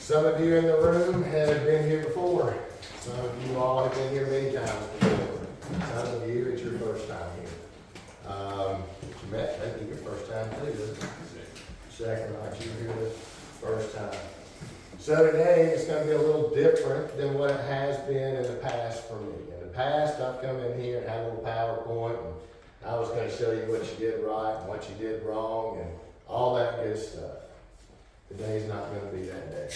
Some of you in the room have been here before. Some of you all have been here many times before. Some of you, it's your first time here. But you met, maybe your first time too, isn't it? Second, like you here the first time. So today, it's going to be a little different than what it has been in the past for me. In the past, I've come in here and had a little PowerPoint, and I was going to show you what you did right and what you did wrong and all that good stuff. Today's not going to be that day.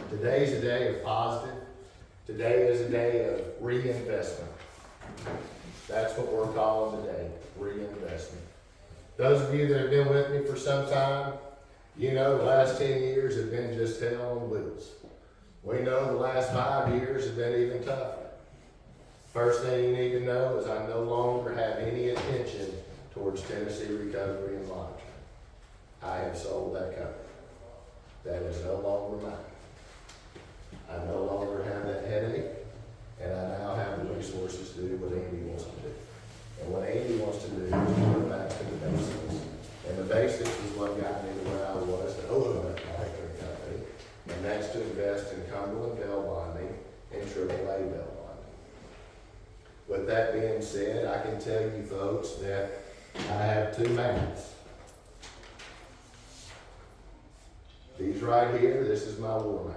Today's a day of positive. Today is a day of reinvestment. That's what we're calling today, reinvestment. Those of you that have been with me for some time, you know the last 10 years have been just hell on wheels. We know the last 5 years have been even tougher. First thing you need to know is I no longer have any attention towards Tennessee Recovery and Monitoring. I have sold that company. That is no longer mine. I no longer have that headache, and I now have the resources to do what Andy wants to do. And what Andy wants to do is to go back to the basics. And the basics is what got me to where I was to open that monitoring company, and that's to invest in Cumberland bail bonding and AAA bail bonding. With that being said, I can tell you folks that I have two maps. These right here, this is my war map.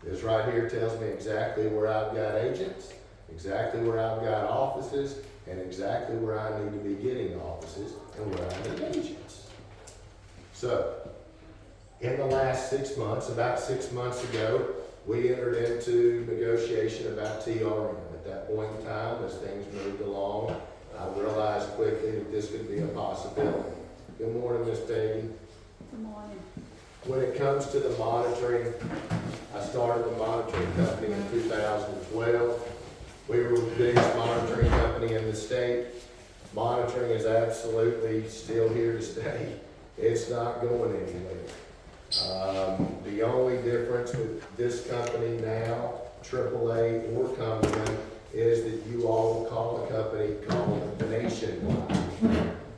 This right here tells me exactly where I've got agents, exactly where I've got offices, and exactly where I need to be getting offices and where I need agents. So, in the last 6 months, about 6 months ago, we entered into negotiation about TRM. At that point in time, as things moved along, I realized quickly that this could be a possibility. Good morning, Miss Peggy. Good morning. When it comes to the monitoring, I started the monitoring company in 2012. We were the biggest monitoring company in the state. Monitoring is absolutely still here to stay. It's not going anywhere. The only difference with this company now, AAA or Cumberland, is that you all will call a company called Nationwide.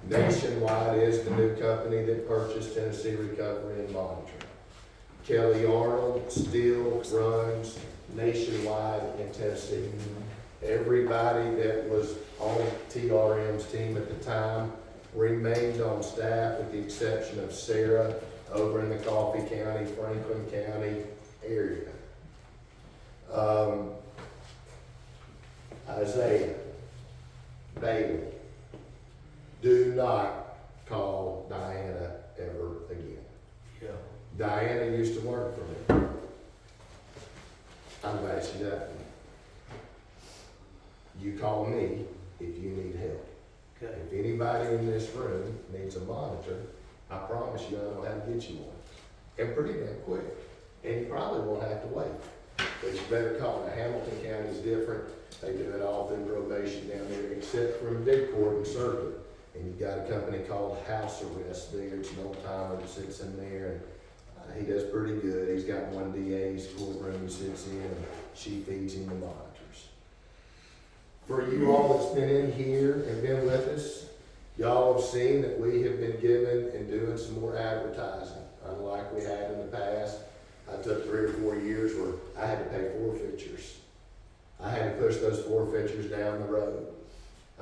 Nationwide is the new company that purchased Tennessee Recovery and Monitoring. Kelly Arnold still runs Nationwide in Tennessee. Everybody that was on TRM's team at the time remained on staff with the exception of Sarah over in the Coffee County, Franklin County area. Isaiah, Bailey, do not call Diana ever again. Yeah. Diana used to work for me. I'm glad she doesn't. You call me if you need help. Okay. If anybody in this room needs a monitor, I promise you I know how to get you one. And pretty damn quick. And you probably won't have to wait. But you better call it. Hamilton County is different. They do it all through probation down there, except for in big court and circuit. And you got a company called House Arrest there. It's an old timer that sits in there, and he does pretty good. He's got one DA's courtroom he sits in, and she feeds him the monitors. For you all that's been in here and been with us, y'all have seen that we have been given and doing some more advertising, unlike we had in the past. I took 3 or 4 years where I had to pay forfeitures. I had to push those forfeitures down the road.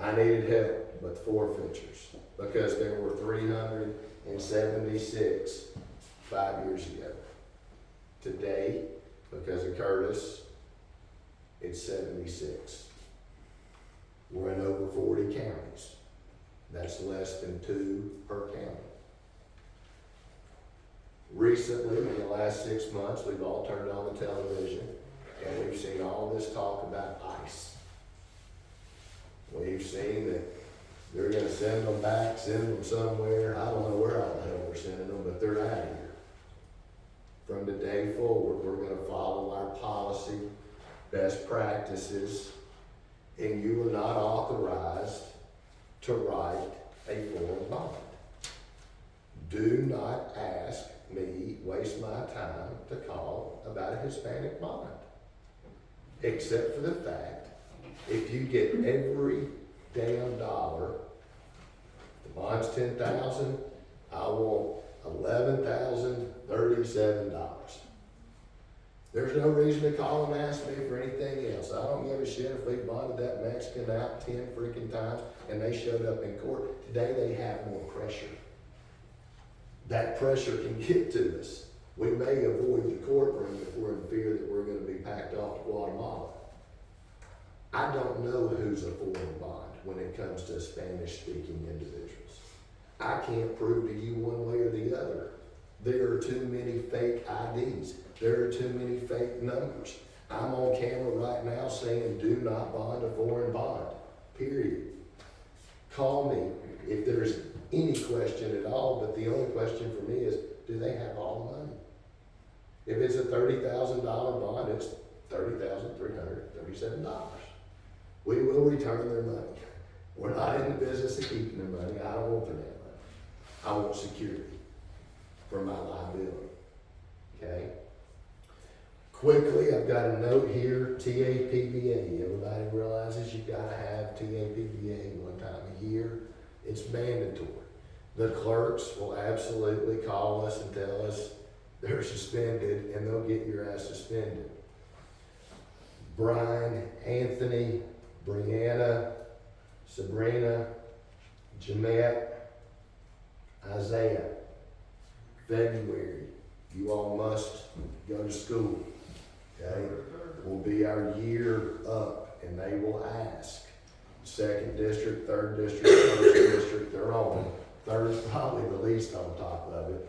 I needed help with forfeitures because there were 376 5 years ago. Today, because of Curtis, it's 76. We're in over 40 counties. That's less than 2 per county. Recently, in the last 6 months, we've all turned on the television and we've seen all this talk about ICE. We've seen that they're going to send them back, send them somewhere. I don't know where all the hell we're sending them, but they're out of here. From today forward, we're going to follow our policy, best practices, and you are not authorized to write a foreign bond. Do not ask me, waste my time to call about a Hispanic bond. Except for the fact, if you get every damn dollar, the bond's $10,000, I want $11,037. There's no reason to call and ask me for anything else. I don't give a shit if we bonded that Mexican out 10 freaking times and they showed up in court. Today they have more pressure. That pressure can get to us. We may avoid the courtroom if we're in fear that we're going to be packed off to Guatemala. I don't know who's a foreign bond when it comes to Spanish-speaking individuals. I can't prove to you one way or the other. There are too many fake IDs. There are too many fake numbers. I'm on camera right now saying do not bond a foreign bond, period. Call me if there's any question at all, but the only question for me is, do they have all the money? If it's a $30,000 bond, it's $30,337. We will return their money. We're not in the business of keeping their money. I don't want their damn money. I want security for my liability, okay? Quickly, I've got a note here, TAPBA. Everybody realizes you've got to have TAPBA one time a year. It's mandatory. The clerks will absolutely call us and tell us they're suspended, and they'll get your ass suspended. Brian, Anthony, Brianna, Sabrina, Jeanette, Isaiah, February, you all must go to school, okay? Will be our year up, and they will ask. Second district, third district, first district, they're on. Third's probably the least on top of it.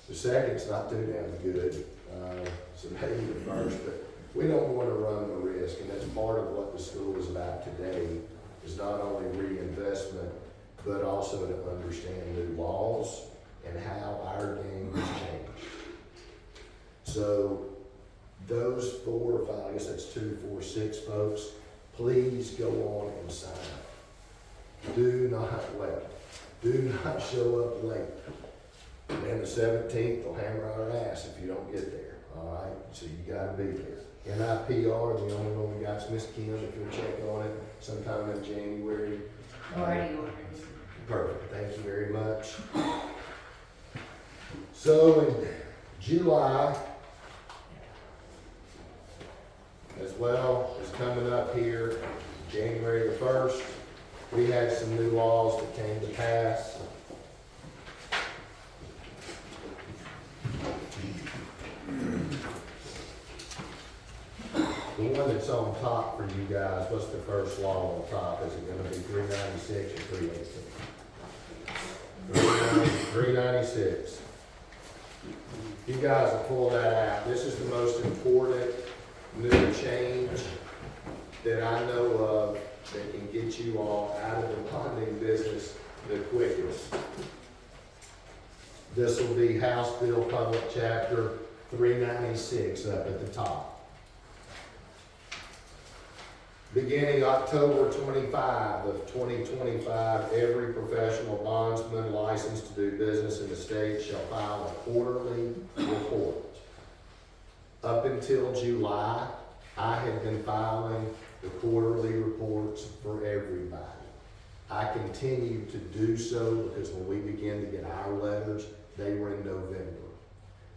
The second's not too damn good, so maybe the first, but we don't want to run the risk, and that's part of what the school is about today, is not only reinvestment, but also to understand new laws and how our game has changed. So those 4 or 5, I guess that's 2, 4, 6 folks, please go on and sign up. Do not wait. Do not show up late. And then the 17th will hammer our ass if you don't get there, all right? So you gotta be there. NIPR, the only one we got is Miss Kim, if you'll check on it sometime in January. Already ordered. Perfect, thank you very much. So in July, as well as coming up here, January the 1st, we had some new laws that came to pass. The one that's on top for you guys, what's the first law on top? Is it gonna be 396 or 318? 396. You guys will pull that out. This is the most important new change that I know of that can get you all out of the bonding business the quickest. This will be House Bill Public Chapter 396 up at the top. Beginning October 25 of 2025, every professional bondsman licensed to do business in the state shall file a quarterly report. Up until July, I had been filing the quarterly reports for everybody. I continue to do so because when we begin to get our letters, they were in November.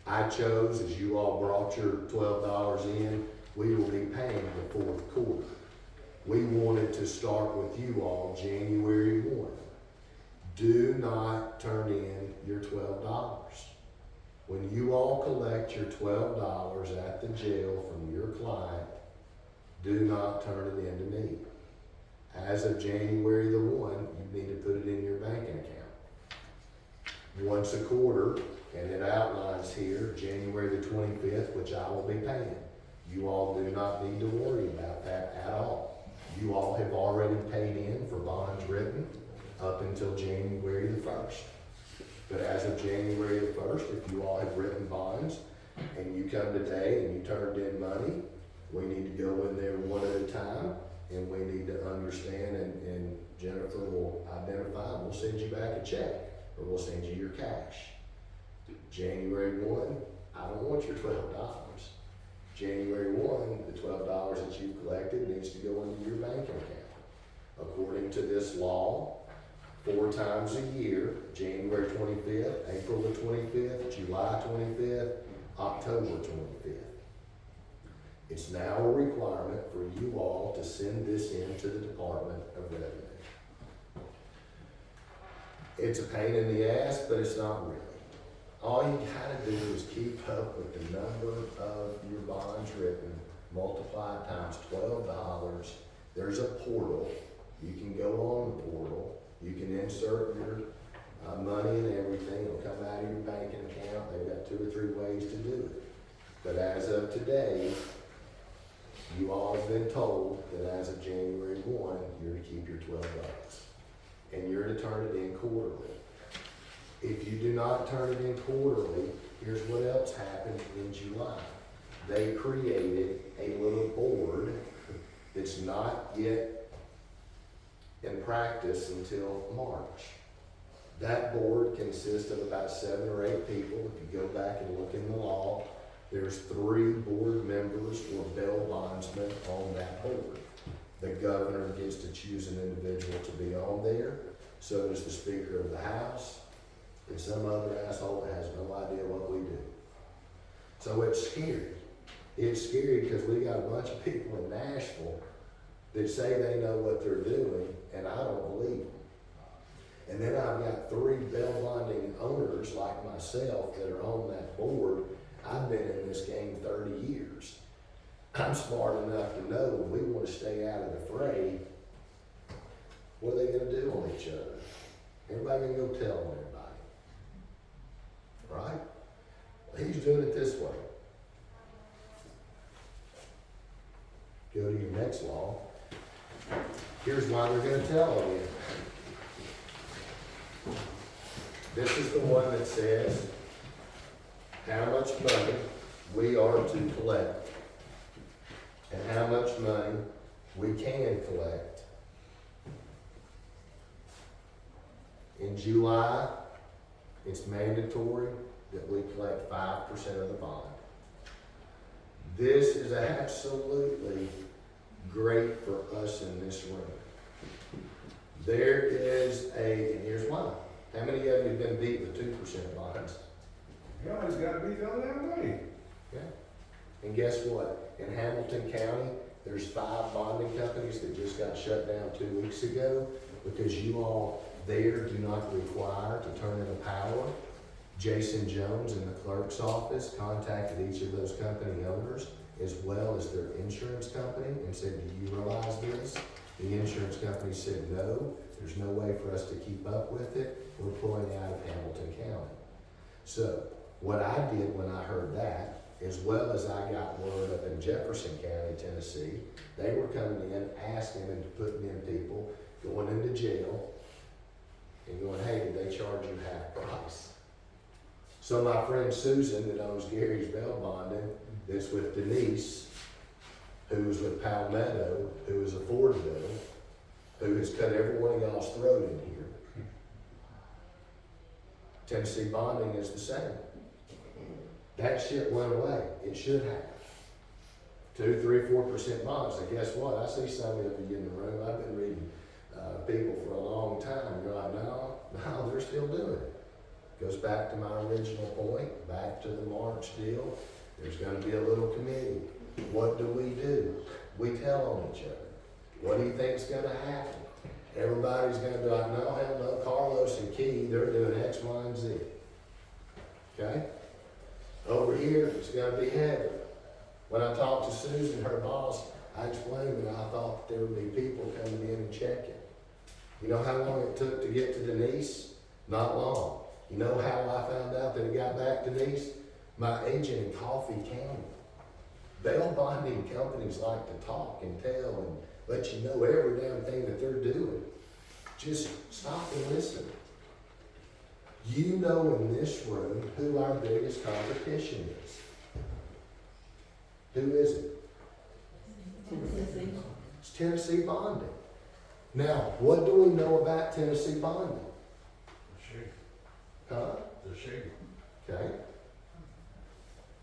I chose, as you all brought your $12 in, we will be paying the 4th quarter. We wanted to start with you all January 1. Do not turn in your $12. When you all collect your $12 at the jail from your client, do not turn it in to me. As of January the 1, you need to put it in your banking account. Once a quarter, and it outlines here, January the 25th, which I will be paying. You all do not need to worry about that at all. You all have already paid in for bonds written up until January the 1st. But as of January the 1st, if you all have written bonds and you come today and you turned in money, we need to go in there one at a time, and we need to understand, and Jennifer will identify, and we'll send you back a check, or we'll send you your cash. January 1, I don't want your $12. January 1, the $12 that you've collected needs to go into your bank account. According to this law, 4 times a year, January 25th, April the 25th, July 25th, October 25th. It's now a requirement for you all to send this in to the Department of Revenue. It's a pain in the ass, but it's not really. All you gotta do is keep up with the number of your bonds written, multiply it times $12. There's a portal. You can go on the portal. You can insert your money and everything. It'll come out of your banking account. They've got 2 or 3 ways to do it. But as of today, you all have been told that as of January 1, you're to keep your $12. And you're to turn it in quarterly. If you do not turn it in quarterly, here's what else happened in July. They created a little board that's not yet in practice until March. That board consists of about 7 or 8 people. If you go back and look in the law, there's 3 board members or bail bondsmen on that board. The governor gets to choose an individual to be on there. So does the Speaker of the House and some other asshole that has no idea what we do. So it's scary. It's scary because we got a bunch of people in Nashville that say they know what they're doing, and I don't believe them. And then I've got 3 bail bonding owners like myself that are on that board. I've been in this game 30 years. I'm smart enough to know when we want to stay out of the fray, what are they going to do on each other? Everybody can go tell on everybody. Right? Well, he's doing it this way. Go to your next law. Here's why they're going to tell on you. This is the one that says how much money we are to collect and how much money we can collect. In July, it's mandatory that we collect 5% of the bond. This is absolutely great for us in this room. There is and here's why. How many of you have been beat with 2% bonds? You always got to be the other damn way. Yeah. And guess what? In Hamilton County, there's 5 bonding companies that just got shut down 2 weeks ago because you all there do not require to turn in a power. Jason Jones in the clerk's office contacted each of those company owners as well as their insurance company and said, do you realize this? The insurance company said, no, there's no way for us to keep up with it. We're pulling out of Hamilton County. So what I did when I heard that, as well as I got word up in Jefferson County, Tennessee, they were coming in, asking and putting in people, going into jail, and going, hey, did they charge you half price? So my friend Susan that owns Gary's Bail Bonding, that's with Denise, who's with Palmetto, who is a Fordville, who has cut every one of y'all's throat in here. Tennessee bonding is the same. That shit went away. It should have. 2, 3, 4% bonds. And guess what? I see some of you in the room. I've been reading people for a long time. You're like, no, they're still doing it. Goes back to my original point, back to the March deal. There's going to be a little committee. What do? We tell on each other. What do you think's going to happen? Everybody's going to be like, no, hell no, Carlos and Key, they're doing X, Y, and Z. Okay? Over here, it's going to be Heather. When I talked to Susan, her boss, I explained that I thought there would be people coming in and checking. You know how long it took to get to Denise? Not long. You know how I found out that it got back to Denise? My agent in Coffee County. Bail bonding companies like to talk and tell and let you know every damn thing that they're doing. Just stop and listen. You know in this room who our biggest competition is. Who is it? Tennessee. It's Tennessee bonding. Now, what do we know about Tennessee bonding? They're shady. Huh? They're shady. Okay.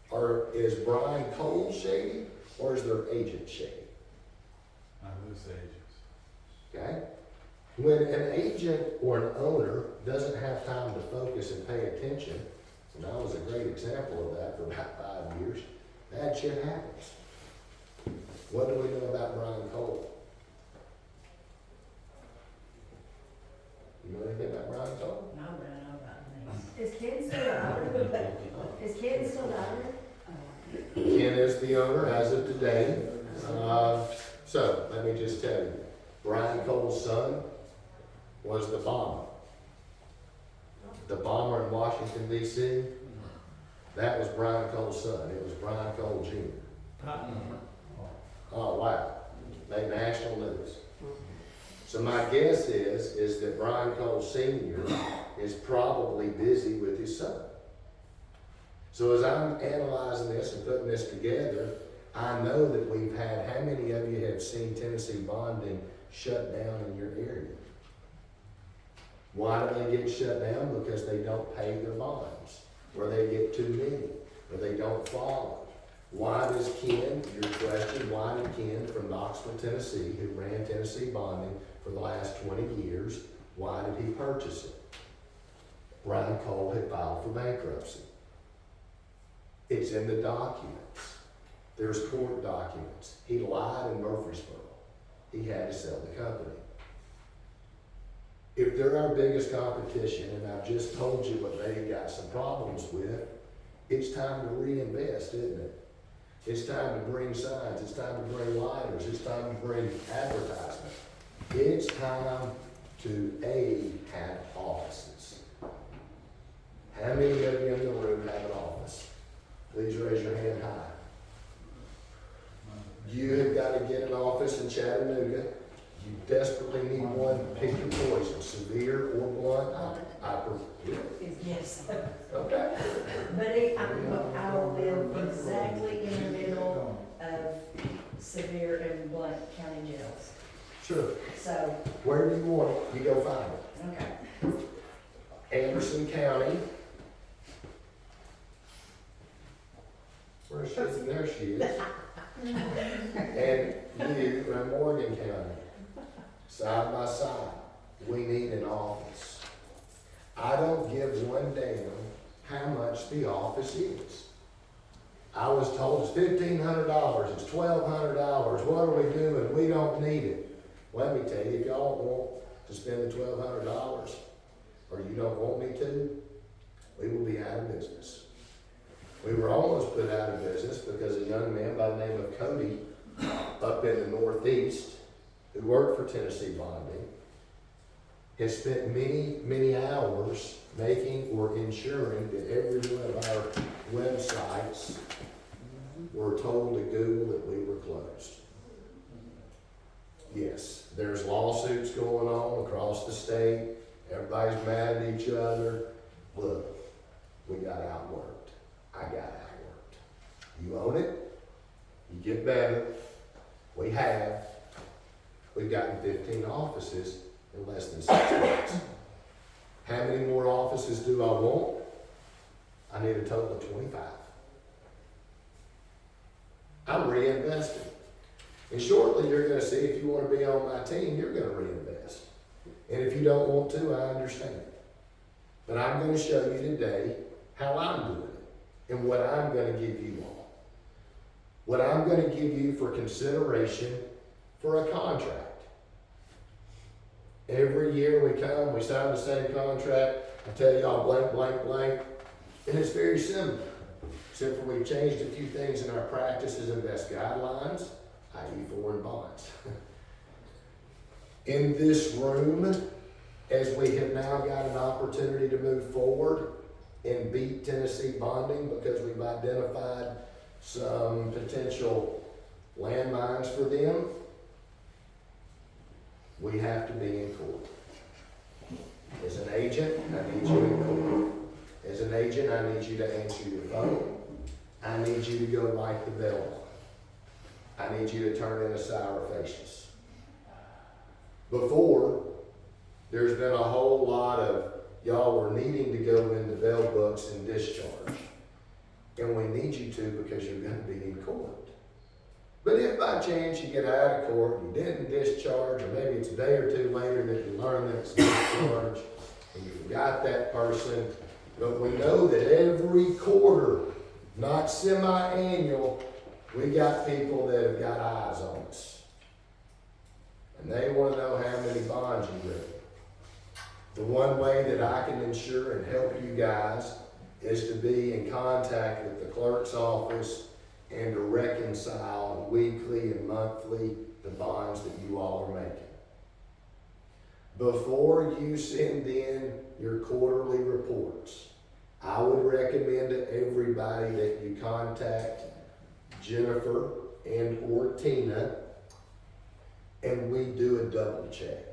Or is Brian Cole shady, or is their agent shady? I lose agents. Okay? When an agent or an owner doesn't have time to focus and pay attention, and I was a great example of that for about 5 years, bad shit happens. What do we know about Brian Cole? You know anything about Brian Cole? No, but I know about the Is Ken still the owner? Is Ken still the owner? Ken is the owner as of today. So, let me just tell you, Brian Cole's son was the bomber. The bomber in Washington DC, that was Brian Cole's son. It was Brian Cole Jr. Oh, wow. Made national news. So my guess is that Brian Cole Sr. is probably busy with his son. So as I'm analyzing this and putting this together, I know that we've had, how many of you have seen Tennessee bonding shut down in your area? Why do they get shut down? Because they don't pay their bonds, or they get too many, or they don't follow. Why does Ken, your question, why did Ken from Knoxville, Tennessee, who ran Tennessee bonding for the last 20 years, why did he purchase it? Brian Cole had filed for bankruptcy. It's in the documents. There's court documents. He lied in Murfreesboro. He had to sell the company. If they're our biggest competition, and I've just told you what they've got some problems with, it's time to reinvest, isn't it? It's time to bring signs. It's time to bring lighters. It's time to bring advertisement. It's time to have offices. How many of you in the room have an office? Please raise your hand high. You have got to get an office in Chattanooga. You desperately need one. Pick your poison, severe or blunt. Yes. Okay. But I will live exactly in the middle of severe and blunt county jails. Sure. So, Where do you want it? You go find it. okay. Anderson County. Where is she? There she is. And you are in Morgan County. Side by side. We need an office. I don't give one damn how much the office is. I was told it's $1,500, it's $1,200, what are we doing? We don't need it. Let me tell you, if y'all don't want to spend the $1,200, or you don't want me to, we will be out of business. We were almost put out of business because a young man by the name of Cody up in the Northeast, who worked for Tennessee Bonding, has spent many, many hours making or ensuring that every one of our websites were told to Google that we were closed. Yes, there's lawsuits going on across the state. Everybody's mad at each other. Look, we got outworked. I got outworked. You own it. You get better. We have. We've gotten 15 offices in less than 6 months. How many more offices do I want? I need a total of 25. I'm reinvesting. And shortly you're going to see if you want to be on my team, you're going to reinvest. And if you don't want to, I understand. But I'm going to show you today how I'm doing it and what I'm going to give you all. What I'm going to give you for consideration for a contract. Every year we come, we sign the same contract. I tell y'all blank, blank, blank. And it's very similar. Except for we've changed a few things in our practices and best guidelines, i.e. foreign bonds. In this room, as we have now got an opportunity to move forward and beat Tennessee bonding because we've identified some potential landmines for them, we have to be in court. As an agent, I need you in court. As an agent, I need you to answer your phone. I need you to go write the bill. I need you to turn in a sour facious. Before, there's been a whole lot of y'all were needing to go into bail books and discharge. And we need you to because you're going to be in court. But if by chance you get out of court, you didn't discharge, or maybe it's a day or two later that you learn that it's discharged, and you forgot that person, but we know that every quarter, not semi-annual, We got people that have got eyes on us. And they wanna know how many bonds you read. The one way that I can ensure and help you guys is to be in contact with the clerk's office and to reconcile weekly and monthly the bonds that you all are making. Before you send in your quarterly reports, I would recommend to everybody that you contact Jennifer and or Tina, and we do a double check.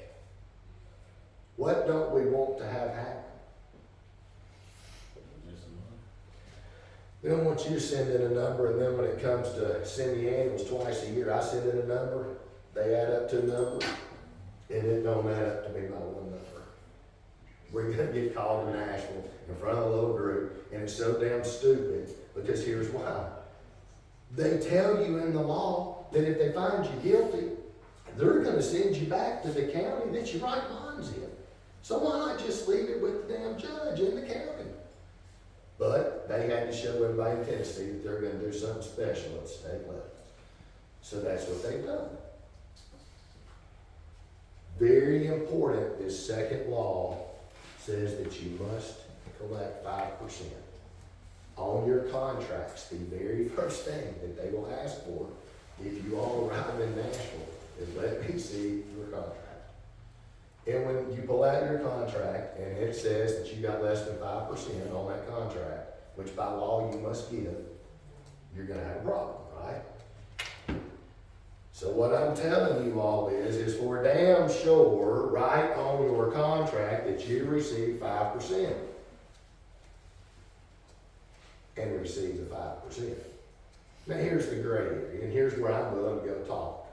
What don't we want to have happen? We don't want you to send in a number, and then when it comes to semi-annuals twice a year, I send in a number, they add up to a number, and it don't add up to me by one number. We're gonna get called in Nashville in front of a little group, and it's so damn stupid, because here's why. They tell you in the law that if they find you guilty, they're gonna send you back to the county that you write bonds in. So why not just leave it with the damn judge in the county? But they had to show everybody in Tennessee that they're gonna do something special at state level. So that's what they've done. Very important, this second law says that you must collect 5% on your contracts. The very first thing that they will ask for, if you all arrive in Nashville, is let me see your contract. And when you pull out your contract and it says that you got less than 5% on that contract, which by law you must give, you're gonna have a problem, right? So what I'm telling you all is for damn sure, write on your contract that you receive 5%. And receive the 5%. Now here's the gray area, and here's where I'm willing to go talk.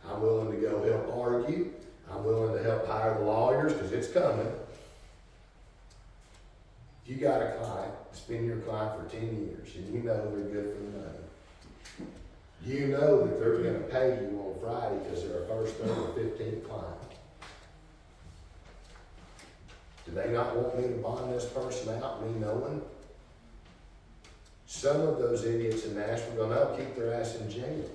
I'm willing to go help argue. I'm willing to help hire the lawyers, because it's coming. You got a client, it's been your client for 10 years, and you know they're good for the money. You know that they're gonna pay you on Friday because they're a first, third, or 15th client. Do they not want me to bond this person out, me knowing? Some of those idiots in Nashville go, no, keep their ass in jail.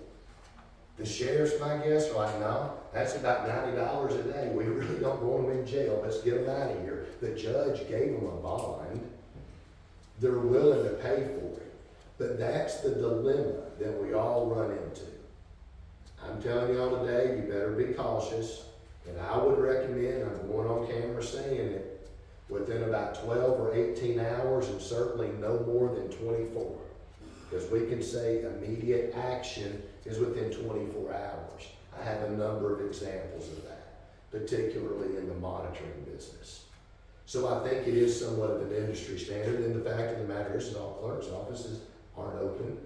The sheriffs, my guess, are like, no, that's about $90 a day. We really don't want them in jail. Let's get them out of here. The judge gave them a bond. They're willing to pay for it. But that's the dilemma that we all run into. I'm telling y'all today, you better be cautious. And I would recommend, I'm going on camera saying it, within about 12 or 18 hours, and certainly no more than 24. Because we can say immediate action is within 24 hours. I have a number of examples of that, particularly in the monitoring business. So I think it is somewhat of an industry standard, and the fact of the matter is all clerks' offices aren't open.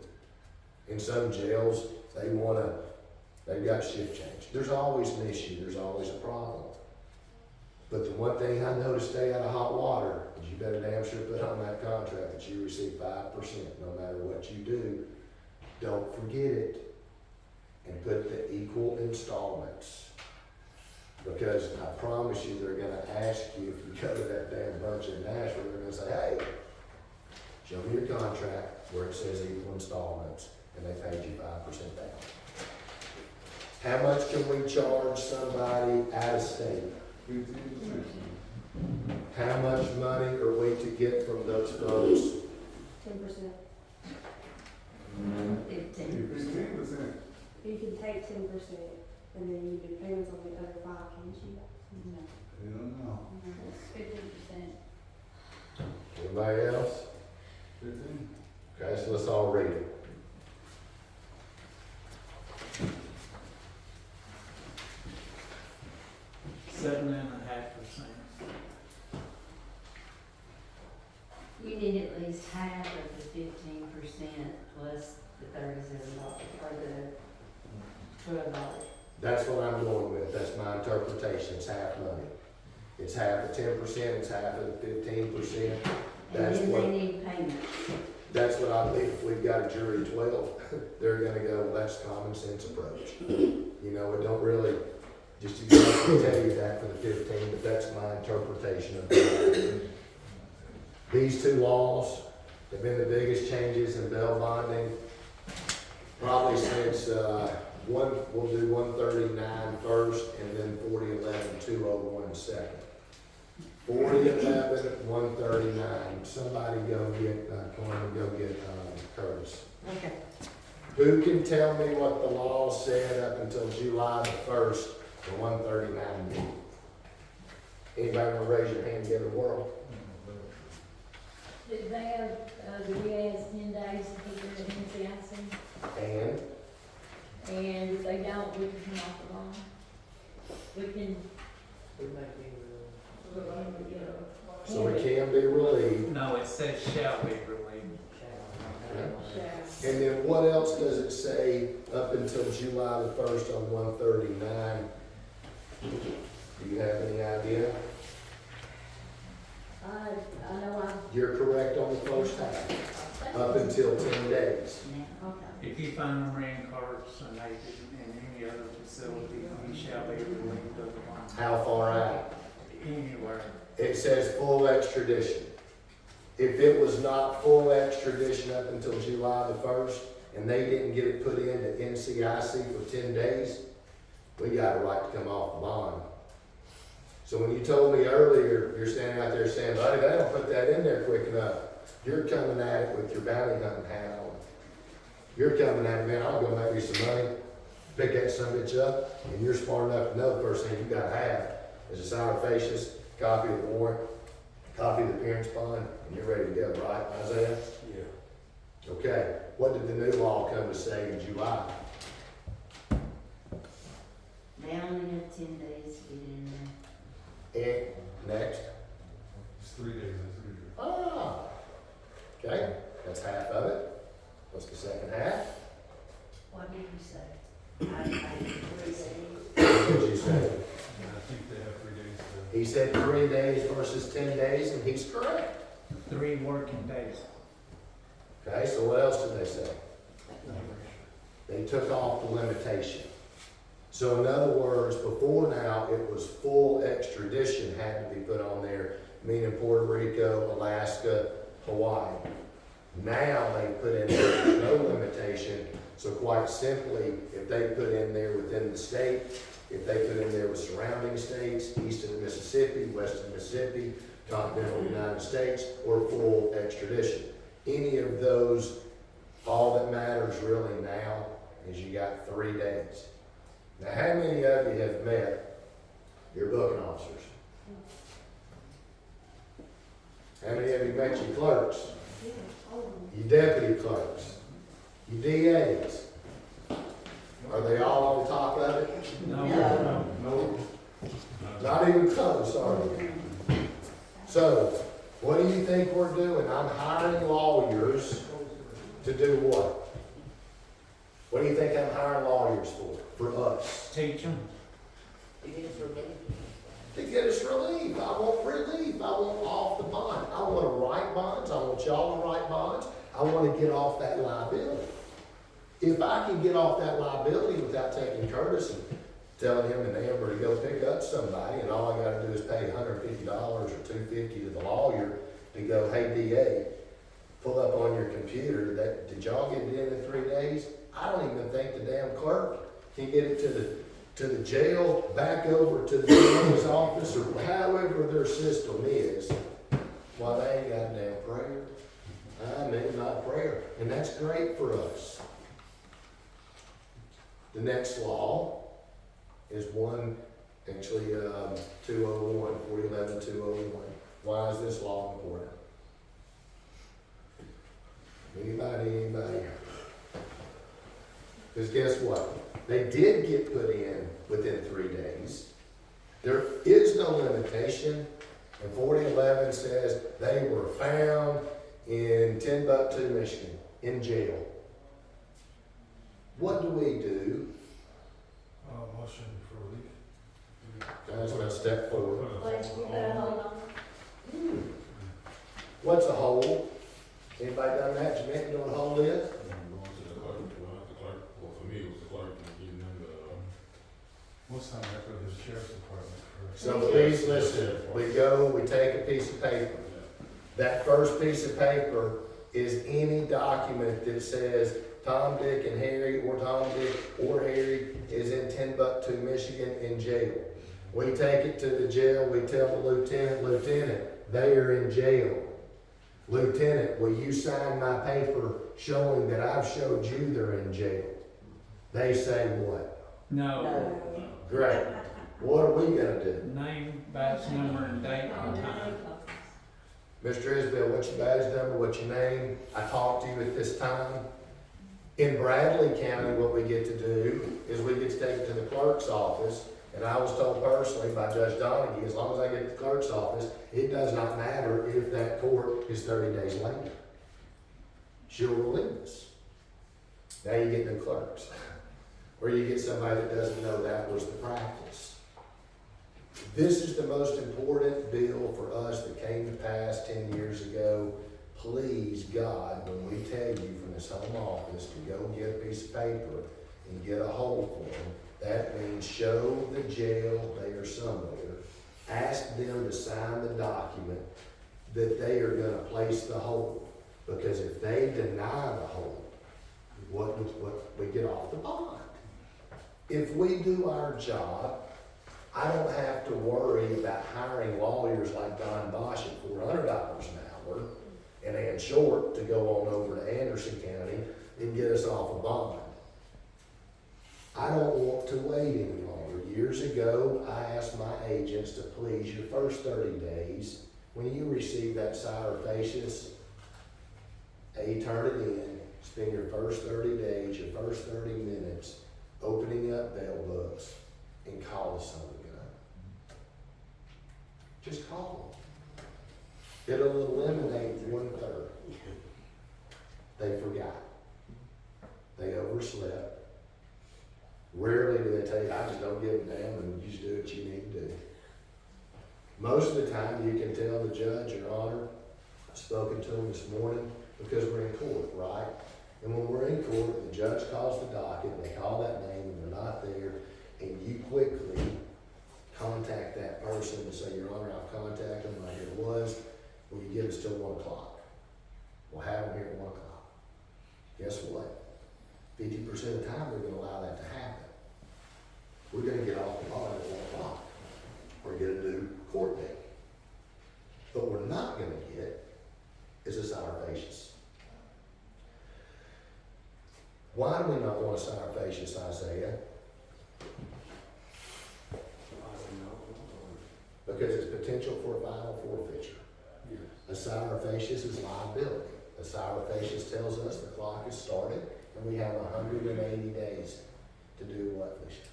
In some jails, they've got shift change. There's always an issue, there's always a problem. But the one thing I know to stay out of hot water is you better damn sure put on that contract that you receive 5% no matter what you do. Don't forget it. And put the equal installments. Because I promise you they're gonna ask you, if you go to that damn bunch in Nashville, they're gonna say, hey, show me your contract where it says equal installments, and they paid you 5% down. How much can we charge somebody out of state? 15%. How much money are we to get from those folks? 10%. 15%. 15%. You can take 10% and then you do payments on the other 5, can't you? Hell no. That's 15%. Anybody else? 15. Okay, so let's all read it. $7.5%. You need at least half of the 15% plus the $37 or the $12. That's what I'm going with. That's my interpretation. It's half money. It's half of 10%, it's half of the 15%. And That's then what, they need payments. that's what I believe. If we've got a jury of 12, they're gonna go, well, that's common sense approach. You know, it don't really, just exactly tell you that for the 15, but that's my interpretation of it. These two laws have been the biggest changes in bail bonding. Probably since, we'll do 139 first and then 4011, 201 second. 4011, 139. Somebody go get, Coleman, go get, Curtis. Okay. Who can tell me what the law said up until July the 1st for 139B? Anybody wanna raise your hand, give it a whirl? Do they have, the VA has 10 days to keep their NCIC, And and if they don't, we can come off the bond. We can. so we can be relieved. No, it says shall be relieved. Shall. And then what else does it say up until July the 1st on 139? Do you have any idea? I know You're correct on the first half, up until 10 days. Okay. If you find a Marine Corps and they in any other facility, you shall be relieved of the bond. How far out? Anywhere. It says full extradition. If it was not full extradition up until July the 1st, and they didn't get it put into NCIC for 10 days, we got a right to come off the bond. So when you told me earlier, you're standing out there saying, buddy, they don't put that in there quick enough. You're coming at it with your bounty hunting hat on. You're coming at it, man, I'll go make me some money, pick that son of a bitch up, and you're smart enough to know the first thing you gotta have is a sour facious, copy of the warrant, copy of the appearance bond, and you're ready to go, right, Isaiah? Yeah. Okay, what did the new law come to say in July? They only have 10 days to get in there. And next? It's 3 days, it's 3 days. Ah, okay, that's half of it. What's the second half? What did you say? I agree. What did you say? And I think they have 3 days to. He said 3 days versus 10 days, and he's correct. 3 working days. Okay, so what else did they say? They took off the limitation. So in other words, before now, it was full extradition had to be put on there, meaning Puerto Rico, Alaska, Hawaii. Now they put in there no limitation, so quite simply, if they put in there within the state, if they put in there with surrounding states, east of the Mississippi, west of the Mississippi, continental United States, or full extradition. Any of those, all that matters really now is you got 3 days. Now, how many of you have met your booking officers? How many of you met your clerks? Yeah, all of them. Your deputy clerks? Your DAs? Are they all on top of it? No. No. Not even close, are they? So, what do you think we're doing? I'm hiring lawyers to do what? What do you think I'm hiring lawyers for? For us? Teach them. To get us relief. I want relief. I want off the bond. I want to write bonds. I want y'all to write bonds. I want to get off that liability. If I can get off that liability without taking Curtis and telling him and Amber to go pick up somebody, and all I gotta do is pay $150 or $250 to the lawyer to go, hey, DA, pull up on your computer, that, did y'all get it in 3 days? I don't even think the damn clerk can get it to the jail, back over to the DA's office, or however their system is. Why, they ain't got damn prayer. I mean, not prayer. And that's great for us. The next law is 201, 4011, 201. Why is this law important? Anybody? Because guess what? They did get put in within 3 days. There is no limitation. And 4011 says they were found in Timbuktu, Michigan, in jail. What do we do? Motion for relief. Guys, I'm gonna step forward. Let's get that hold on. What's a hold? Anybody done that? Jeanette, you know what a hold is? Going to the clerk, well, for me, it was the clerk, and giving them the, Most time after the sheriff's department, correct? So please listen, we go, we take a piece of paper. That first piece of paper is any document that says Tom, Dick, and Harry, or Tom, Dick, or Harry is in Timbuktu, Michigan in jail. We take it to the jail, we tell the lieutenant, they are in jail. Lieutenant, will you sign my paper showing that I've showed you they're in jail? They say what? No, Great. What are we gonna do? name, badge number, and date and time. Mr. Isbell, what's your badge number, what's your name? I talked to you at this time. In Bradley County, what we get to do is we get to take it to the clerk's office, and I was told personally by Judge Donaghy, as long as I get to the clerk's office, it does not matter if that court is 30 days later. She'll release us. Now you get new clerks. Or you get somebody that doesn't know that was the practice. This is the most important bill for us that came to pass 10 years ago. Please, God, when we tell you from this home office to go get a piece of paper and get a hold form, that means show the jail there somewhere. Ask them to sign the document that they are going to place the hold. Because if they deny the hold, what we get off the bond. If we do our job, I don't have to worry about hiring lawyers like Don Bosch at $400 an hour and Ann Short to go on over to Anderson County and get us off a bond. I don't want to wait any longer. Years ago, I asked my agents to please your first 30 days, when you receive that sour facius, turn it in, spend your first 30 days, your first 30 minutes, opening up bail books and call us on the gun. Just call them. It'll eliminate 1/3. They forgot. They overslept. Rarely do they tell you, I just don't give a damn and you just do what you need to do. Most of the time you can tell the judge, Your Honor, I've spoken to him this morning because we're in court, right? And when we're in court, the judge calls the docket, they call that name and they're not there, and you quickly contact that person and say, Your Honor, I've contacted them, right here it was, will you give us till 1 o'clock? We'll have them here at 1 o'clock. Guess what? 50% of the time, we're gonna allow that to happen. We're gonna get off the bond at 1 o'clock. We're gonna do court date. But we're not gonna get is a sour facius. Why do we not want a sour facius, Isaiah? Because it's potential for a final forfeiture. A sour facius is liability. A sour facius tells us the clock is started and we have 180 days to do what, Felicia?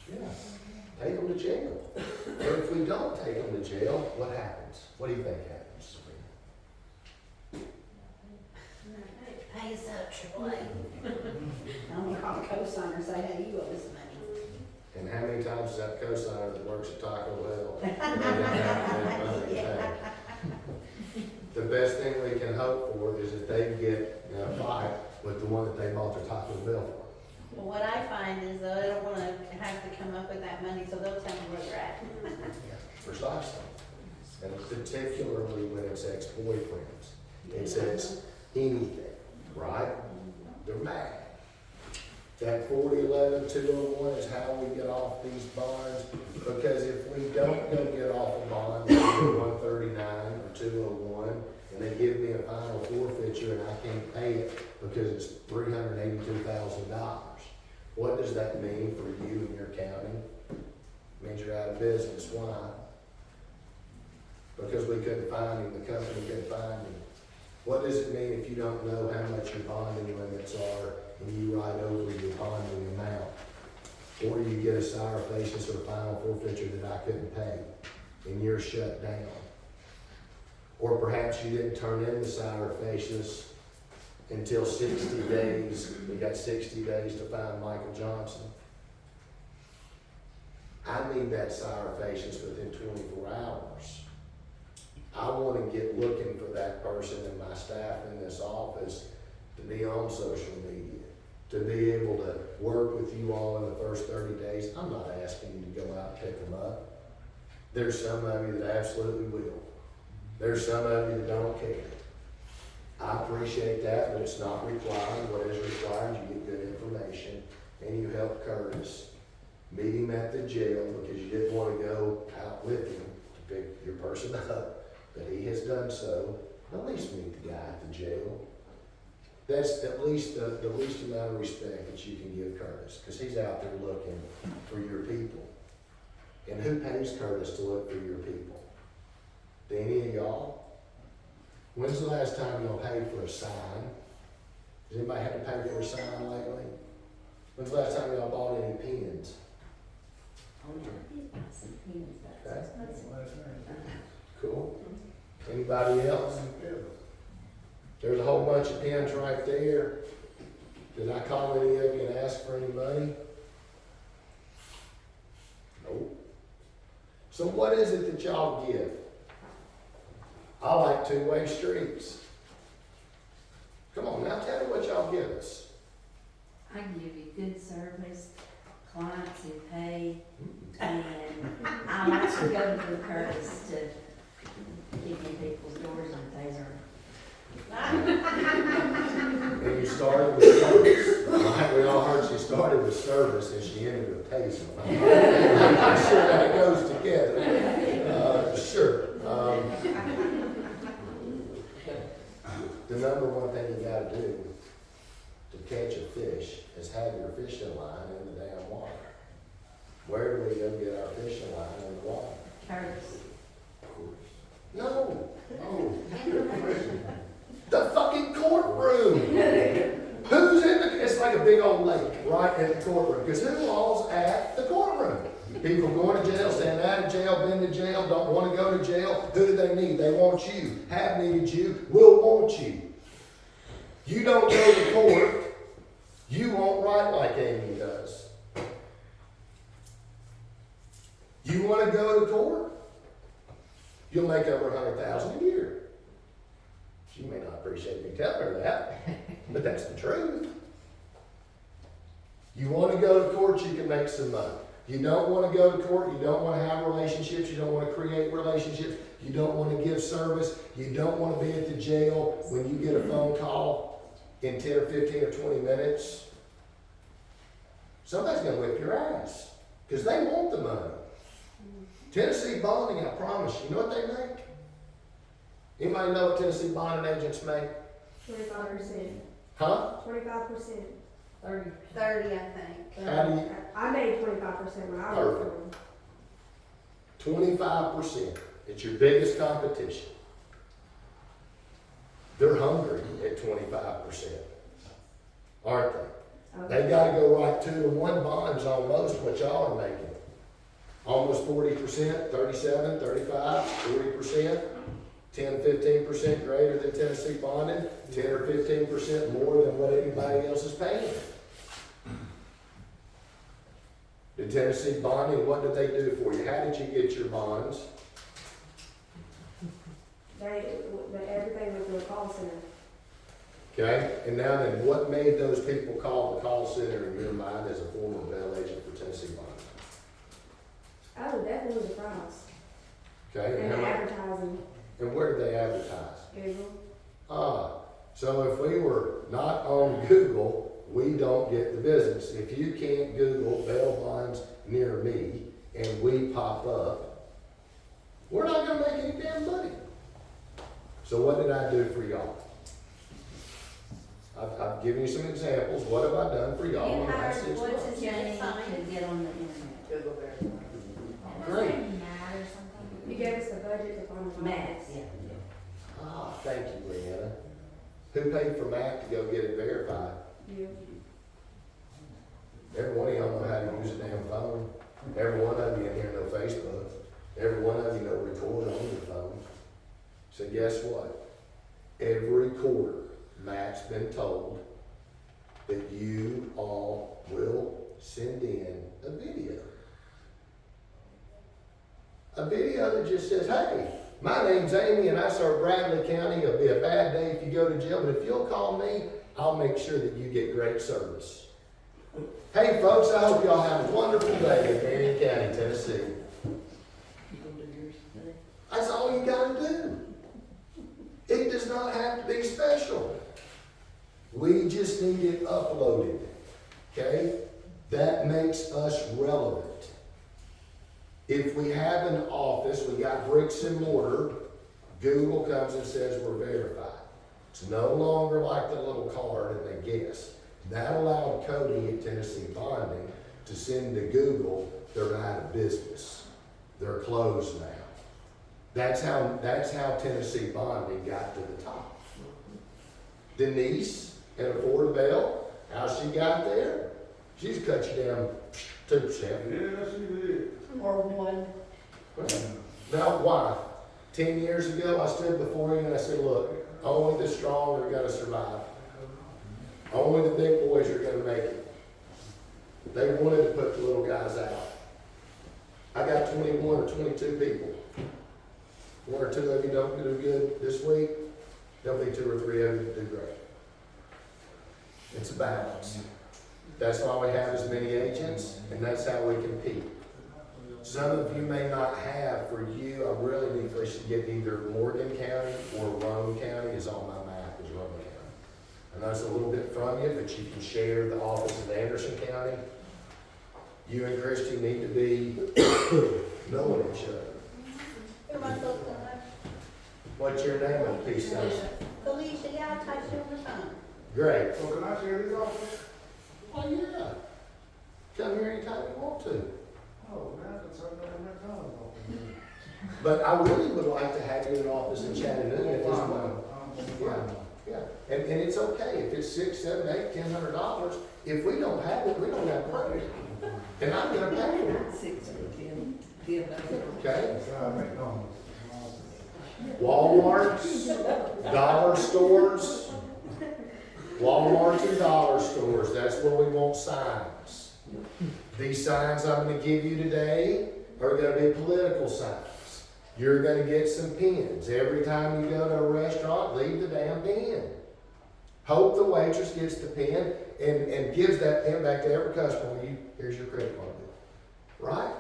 Yeah, take them to jail. Or if we don't take them to jail, what happens? What do you think happens, Sabrina? Pays up AAA. I'm gonna call the co-signer and say, hey, you owe us money. And how many times is that cosigner that works at Taco Bell? The best thing we can hope for is that they get in a fight with the one that they bought their Taco Bell for. Well, what I find is they don't wanna have to come up with that money, so they'll tell me where they're at. Precisely. And particularly when it's ex-boyfriends. It's anything, right? They're mad. That 4011-201 is how we get off these bonds, because if we don't go get off a bond, like 139 or 201, and they give me a final forfeiture and I can't pay it because it's $382,000. What does that mean for you and your county? It means you're out of business. Why? Because we couldn't find him, the company couldn't find him. What does it mean if you don't know how much your bonding limits are and you write over your bonding amount? Or you get a sour facius or a final forfeiture that I couldn't pay and you're shut down. Or perhaps you didn't turn in the sour facius until 60 days. We got 60 days to find Michael Johnson. I need that sour facius within 24 hours. I want to get looking for that person and my staff in this office to be on social media, to be able to work with you all in the first 30 days. I'm not asking you to go out and pick them up. There's some of you that absolutely will. There's some of you that don't care. I appreciate that, but it's not required. What is required, you get good information, and you help Curtis meet him at the jail because you didn't want to go out with him to pick your person up, but he has done so. At least meet the guy at the jail. That's at least the least amount of respect that you can give Curtis, because he's out there looking for your people. And who pays Curtis to look for your people? Do any of y'all? When's the last time y'all paid for a sign? Has anybody had to pay for a sign lately? When's the last time y'all bought any pens? Oh, yeah, I did buy some pins, Okay. that's expensive. Cool. Anybody else? There's a whole bunch of pens right there. Did I call any of you and ask for any money? Nope. So what is it that y'all give? I like two-way streets. Come on, now tell me what y'all give us. I give you good service, clients who pay, and I like to go to the Curtis to kick in people's doors and taser them. And you started with service. Right? We all heard she started with service and she ended with tasing. I'm not sure that goes together. Sure. The number one thing you gotta do to catch a fish is have your fishing line in the damn water. Where do we go get our fishing line in the water? Curtis. No. The fucking courtroom. Who's in the, it's like a big old lake right in the courtroom. Because who all's at the courtroom? People going to jail, staying out of jail, been to jail, don't want to go to jail. Who do they need? They want you. Have needed you, will want you. You don't go to court, you won't write like Amy does. You want to go to court? You'll make over $100,000 a year. She may not appreciate me telling her that, but that's the truth. You want to go to court, you can make some money. You don't want to go to court, you don't want to have relationships, you don't want to create relationships, you don't want to give service, you don't want to be at the jail when you get a phone call in 10 or 15 or 20 minutes. Somebody's going to whip your ass because they want the money. Tennessee bonding, I promise you, know what they make? Anybody know what Tennessee bonding agents make? 25%. Huh? 25%. 30. 30, I think. How do you, I made 25% when I was Perfect. 25%. It's your biggest competition. They're hungry at 25%, aren't they? They got to go right 2-to-1 bonds on most what y'all are making. Almost 40%, 37, 35, 40%, 10, 15% greater than Tennessee bonding, 10 or 15% more than what anybody else is paying. The Tennessee bonding, what did they do for you? How did you get your bonds? Everything went through a call center. Okay, and now then, what made those people call the call center in your mind as a former bail agent for Tennessee bonding? Oh, definitely the price. Okay, And how the much? advertising. And where did they advertise? Google. So if we were not on Google, we don't get the business. If you can't Google bail bonds near me and we pop up, we're not gonna make any damn money. So what did I do for y'all? I've given you some examples. What have I done for y'all in the last 6 What's months? his name to get on the internet? Google Verify. Great. Mad or something. You gave us the budget to fund the Max, yeah. Ah, thank you, Leanna. Who paid for Mac to go get it verified? You. Every one of y'all know how to use a damn phone. Every one of you in here know Facebook. Every one of you know record on your phone. So guess what? Every quarter, Matt's been told that you all will send in a video. A video that just says, hey, my name's Amy and I serve Bradley County. It'll be a bad day if you go to jail, but if you'll call me, I'll make sure that you get great service. Hey folks, I hope y'all have a wonderful day in Marion County, Tennessee. You gonna do yours today? That's all you gotta do. It does not have to be special. We just need it uploaded, okay? That makes us relevant. If we have an office, we got bricks and mortar, Google comes and says we're verified. It's no longer like the little card and they guess. That allowed Cody at Tennessee Bonding to send to Google, they're out of business. They're closed now. That's how Tennessee Bonding got to the top. Denise at Fort Bell, how she got there? She's cut you down 2%. Yeah, she did. Or one. Now, why? 10 years ago, I stood before you and I said, look, only the strong are gonna survive. Only the big boys are gonna make it. They wanted to put the little guys out. I got 21 or 22 people. One or two of you don't do good this week, there'll be 2 or 3 of you that do great. It's a balance. That's why we have as many agents, and that's how we compete. Some of you may not have, for you, I really need for us to get either Morgan County or Roane County is on my map, is Roane County. I know it's a little bit from you, but you can share the office in Anderson County. You and Christy need to be knowing each other. What's your name on the piece of? Felicia, yeah, I typed you on the phone. Great. So can I share this office? Oh, yeah. Come here anytime you want to. Oh, man, I can turn that McDonald's off. But I really would like to have you in office in Chattanooga at this point. Yeah, and it's okay, if it's $600, $700, $800, $10. If we don't have it, we don't have credit. And I'm gonna pay for it, 6 or 10. okay? Try McDonald's. Walmarts, dollar stores, Walmarts and dollar stores, that's where we want signs. These signs I'm gonna give you today are gonna be political signs. You're gonna get some pins. Every time you go to a restaurant, leave the damn pin. Hope the waitress gets the pin and gives that pin back to every customer. Here's your credit card bill. Right?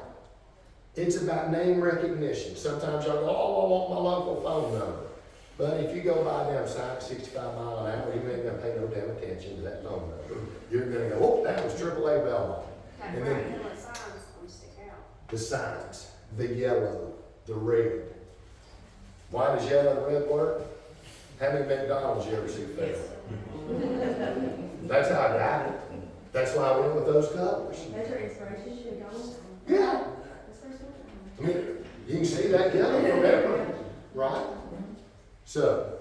It's about name recognition. Sometimes y'all go, oh, I want my local phone number. But if you go by down sign 65 mile an hour, you ain't gonna pay no damn attention to that phone number. You're gonna go, oh, that was AAA Belmont. And then the signs, the yellow, the red. Why does yellow and red work? How many McDonald's you ever see fail? That's how I got it. That's why I went with those colors. That's your inspiration, McDonald's? Yeah. That's first one. I mean, you can see that yellow forever, right? So,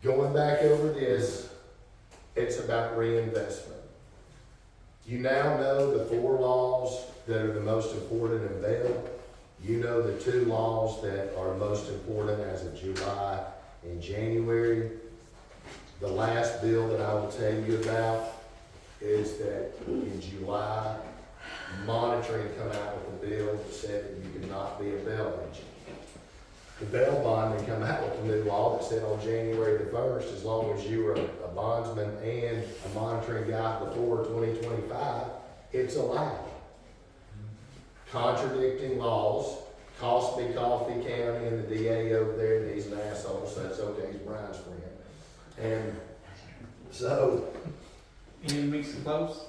going back over this, it's about reinvestment. You now know the 4 laws that are the most important in Bell. You know the 2 laws that are most important as of July and January. The last bill that I will tell you about is that in July, monitoring come out with a bill that said that you could not be a Bell agent. The Bell bonding come out with a new law that said on January the 1st, as long as you were a bondsman and a monitoring guy before 2025, it's allowed. Contradicting laws, cost me Coffee County and the DA over there, and he's an asshole, so that's okay, he's Brian's friend. And so, Enemies close?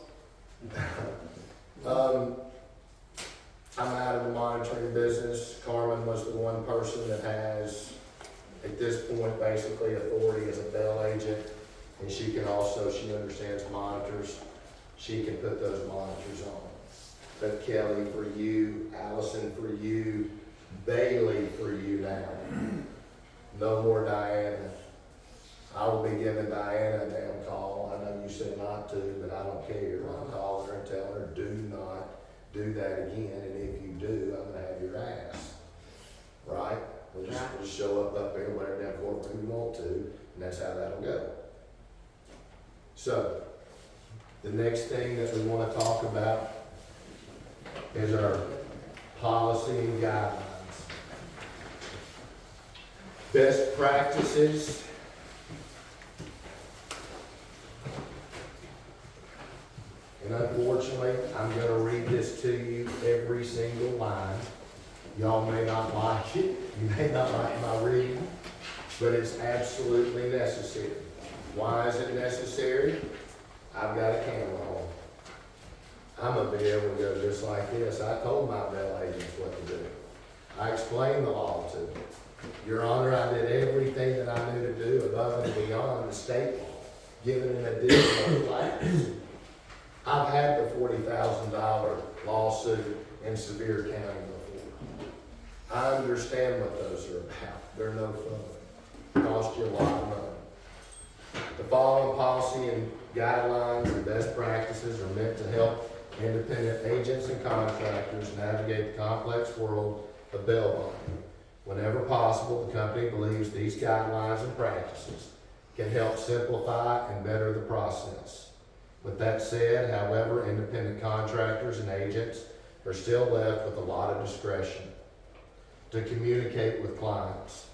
I'm out of the monitoring business. Carmen was the one person that has, at this point, basically authority as a Bell agent. And she can also, she understands monitors. She can put those monitors on. But Kelly for you, Allison for you, Bailey for you now. No more Diana. I will be giving Diana a damn call. I know you said not to, but I don't care. I'll call her and tell her, do not do that again, and if you do, I'm gonna have your ass. Right? We'll just show up there, whatever damn courtroom you want to, and that's how that'll go. So, the next thing that we wanna talk about is our policy and guidelines. Best practices. And unfortunately, I'm going to read this to you every single line. Y'all may not like it. You may not like my reading. but it's absolutely necessary. Why is it necessary? I've got a camera on. I'm gonna be able to go just like this. I told my bell agents what to do. I explained the law to them. Your Honor, I did everything that I knew to do above and beyond the state law, given an additional class. I've had the $40,000 lawsuit in Sevier County before. I understand what those are about. They're no fun. Cost you a lot of money. The following policy and guidelines and best practices are meant to help independent agents and contractors navigate the complex world of bail bonding. Whenever possible, the company believes these guidelines and practices can help simplify and better the process. With that said, however, independent contractors and agents are still left with a lot of discretion to communicate with clients,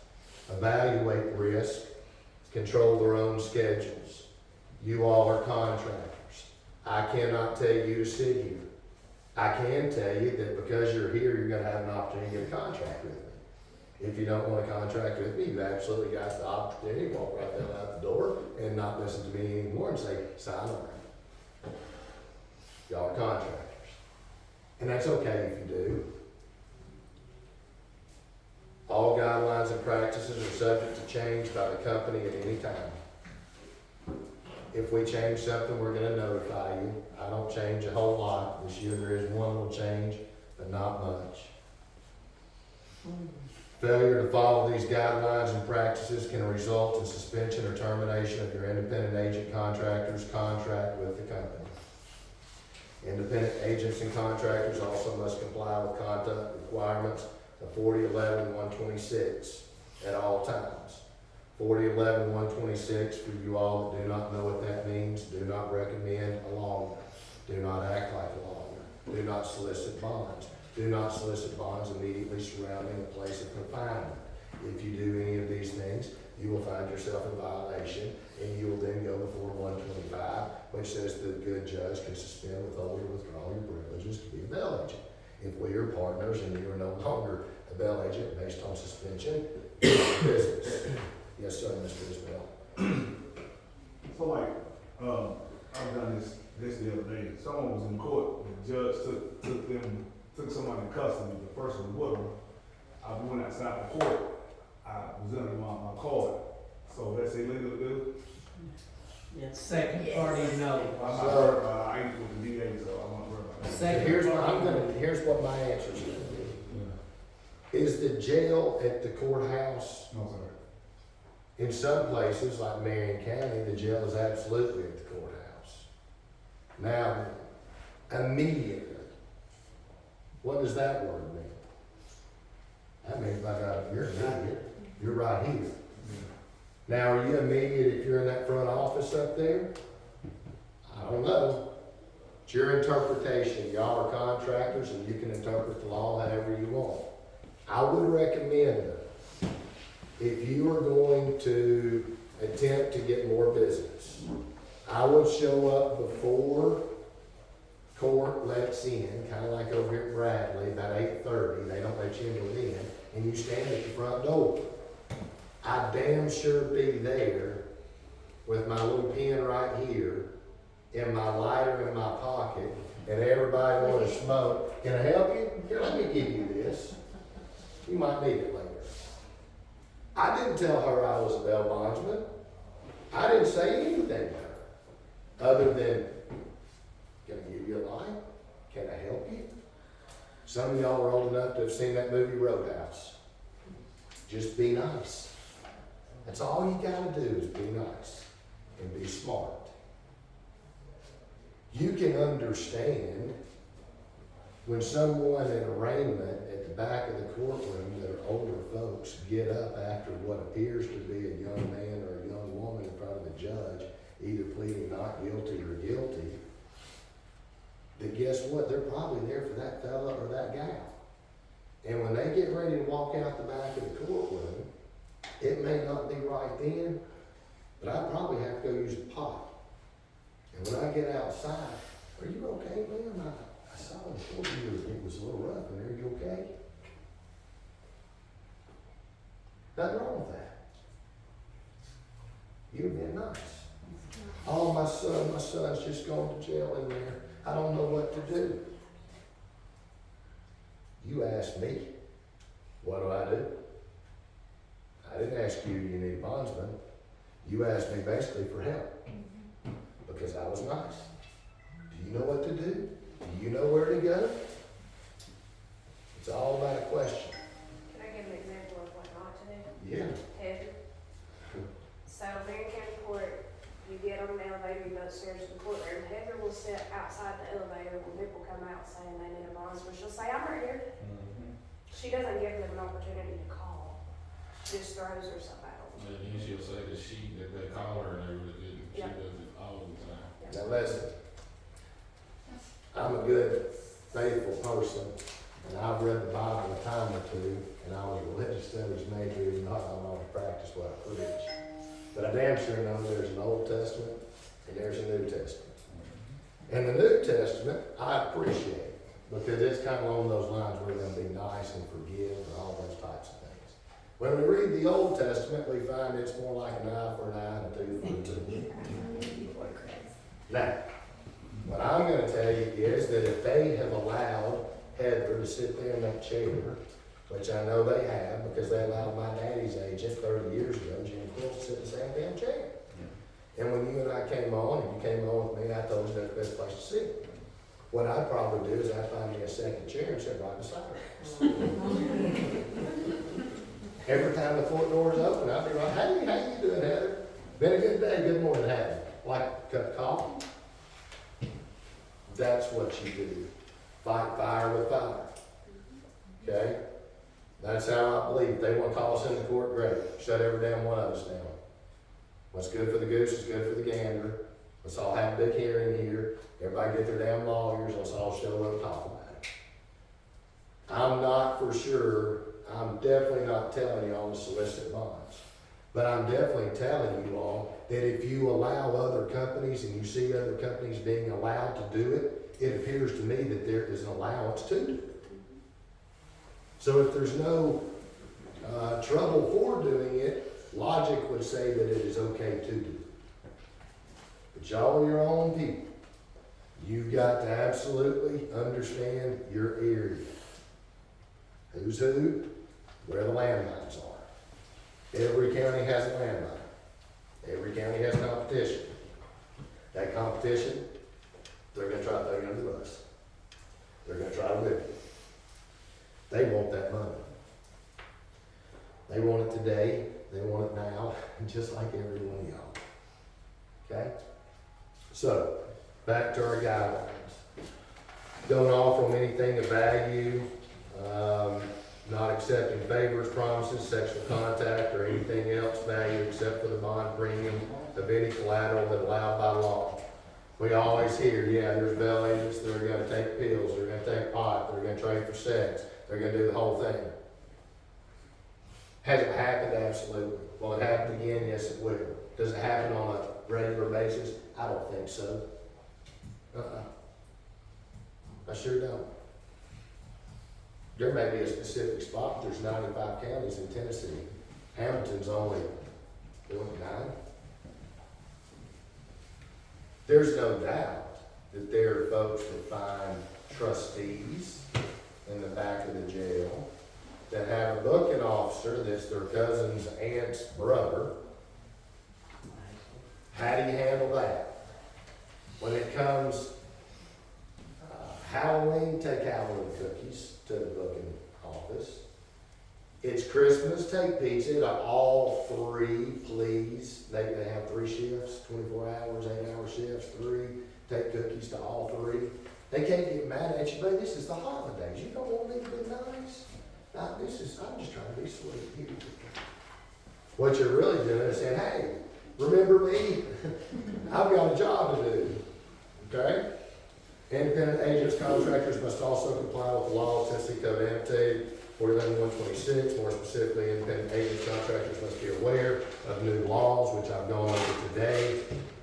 evaluate risk, control their own schedules. You all are contractors. I cannot tell you to sit here. I can tell you that because you're here, you're gonna have an opportunity to get a contract with me. If you don't want to contract with me, you absolutely got the opportunity to walk right down out the door and not listen to me anymore and say, sign on. Y'all are contractors. And that's okay if you do. All guidelines and practices are subject to change by the company at any time. If we change something, we're gonna notify you. I don't change a whole lot. This year there is one little change, but not much. Failure to follow these guidelines and practices can result in suspension or termination of your independent agent contractor's contract with the company. Independent agents and contractors also must comply with conduct requirements of 4011-126 at all times. 4011-126, for you all that do not know what that means, do not recommend a lawyer. Do not act like a lawyer. Do not solicit bonds. Do not solicit bonds immediately surrounding a place of confinement. If you do any of these things, you will find yourself in violation, and you will then go before 125, which says the good judge can suspend, withhold, or withdraw your privileges to be a bail agent. If we are partners and you are no longer a bail agent based on suspension, business. Yes, sir, Mr. Isbell. So like, I've done this the other day. Someone was in court, the judge took someone in custody, the person was with them. I went outside the court, I presented my card. So that's illegal to do? Yes. Second Yes. party, no. I'm not worried about, I ain't with the DA, so I won't worry about that. Second Here's what my answer is gonna be. Is the jail at the courthouse? No, sir. In some places, like Marion County, the jail is absolutely at the courthouse. Now, immediately, what does that word mean? That means you're immediate, you're right here. Now, are you immediate if you're in that front office up there? I don't know. It's your interpretation. Y'all are contractors and you can interpret the law however you want. I would recommend, if you are going to attempt to get more business, I would show up before court lets in, kind of like over here at Bradley, about 8:30, they don't let you in, and you stand at the front door. I damn sure be there with my little pen right here, and my lighter in my pocket, and everybody want to smoke. Can I help you? Here, let me give you this. You might need it later. I didn't tell her I was a bail bondsman. I didn't say anything to her, other than, can I give you a line? Can I help you? Some of y'all are old enough to have seen that movie Roadhouse. Just be nice. That's all you gotta do is be nice and be smart. You can understand when someone in arraignment at the back of the courtroom that are older folks get up after what appears to be a young man or a young woman in front of the judge, either pleading not guilty or guilty, that guess what? They're probably there for that fella or that gal. And when they get ready to walk out the back of the courtroom, it may not be right then, but I probably have to go use the pot. And when I get outside, are you okay, ma'am? I saw him before it was a little rough in there. You okay? Nothing wrong with that. You've been nice. Oh, my son's just going to jail in there. I don't know what to do. You asked me, what do I do? I didn't ask you, you need a bondsman. You asked me basically for help, because I was nice. Do you know what to do? Do you know where to go? It's all about a question. Can I give an example of what not to do? Yeah. Heather. So Marion County Court, you get on an elevator, you go upstairs to the courtroom. Heather will sit outside the elevator when people come out saying they need a bondsman. She'll say, I'm right here. She doesn't give them an opportunity to call. She just throws herself out. And then she'll say that they call her and they really didn't. She Yeah. does it all the time. Now listen, I'm a good, faithful person, and I've read the Bible a time or two, and I was a religious studies major, even though I don't always practice what I preach. But I damn sure know there's an Old Testament and there's a New Testament. And the New Testament, I appreciate, because it's kind of along those lines where we're going to be nice and forgive and all those types of things. When we read the Old Testament, we find it's more like an eye for an eye and a tooth for a tooth. Now, what I'm going to tell you is that if they have allowed Heather to sit there in that chair, which I know they have, because they allowed my daddy's agent 30 years ago, Jim Quill, to sit in the same damn chair. And when you and I came on, and you came on with me, I told you that's the best place to sit. What I'd probably do is I'd find me a second chair and sit right beside her. Every time the front door is open, I'd be right, hey, how you doing, Heather? Been a good day, good morning, Heather. Like a cup of coffee? That's what you do. Fight fire with fire. Okay? That's how I believe. If they want to call us into court, great. Shut every damn one of us down. What's good for the goose is good for the gander. Let's all have a big hearing here. Everybody get their damn lawyers. Let's all show up and talk about it. I'm not for sure. I'm definitely not telling you all to solicit bonds. But I'm definitely telling you all that if you allow other companies and you see other companies being allowed to do it, it appears to me that there is an allowance to do it. So if there's no trouble for doing it, logic would say that it is okay to do it. But y'all are your own people. You've got to absolutely understand your area. Who's who, where the landmines are. Every county has a landmine. Every county has competition. That competition, they're going to try to throw you under the bus. They're going to try to whip you. They want that money. They want it today. They want it now, just like every one of y'all. Okay? So, back to our guidelines. Don't offer them anything of value. Not accepting favors, promises, sexual contact, or anything else value except for the bond premium of any collateral that allowed by law. We always hear, yeah, there's bail agents that are going to take pills, they're going to take pot, they're going to trade for sex, they're going to do the whole thing. Has it happened? Absolutely. Will it happen again? Yes, it will. Does it happen on a regular basis? I don't think so. I sure don't. There may be a specific spot, there's 95 counties in Tennessee. Hamilton's only 9. There's no doubt that there are folks that find trustees in the back of the jail that have a booking officer that's their cousin's aunt's brother. How do you handle that? When it comes Halloween, take Halloween cookies to the booking office. It's Christmas, take pizza to all 3, please. They have 3 shifts, 24 hours, 8-hour shifts, 3. Take cookies to all 3. They can't get mad at you, but this is the holidays. You don't want me to be nice? I'm just trying to be sweet here. What you're really doing is saying, hey, remember me? I've got a job to do. Okay? Independent agents, contractors must also comply with the law of Tennessee Code Annotated 411-126. More specifically, independent agents, contractors must be aware of new laws, which I've gone over today,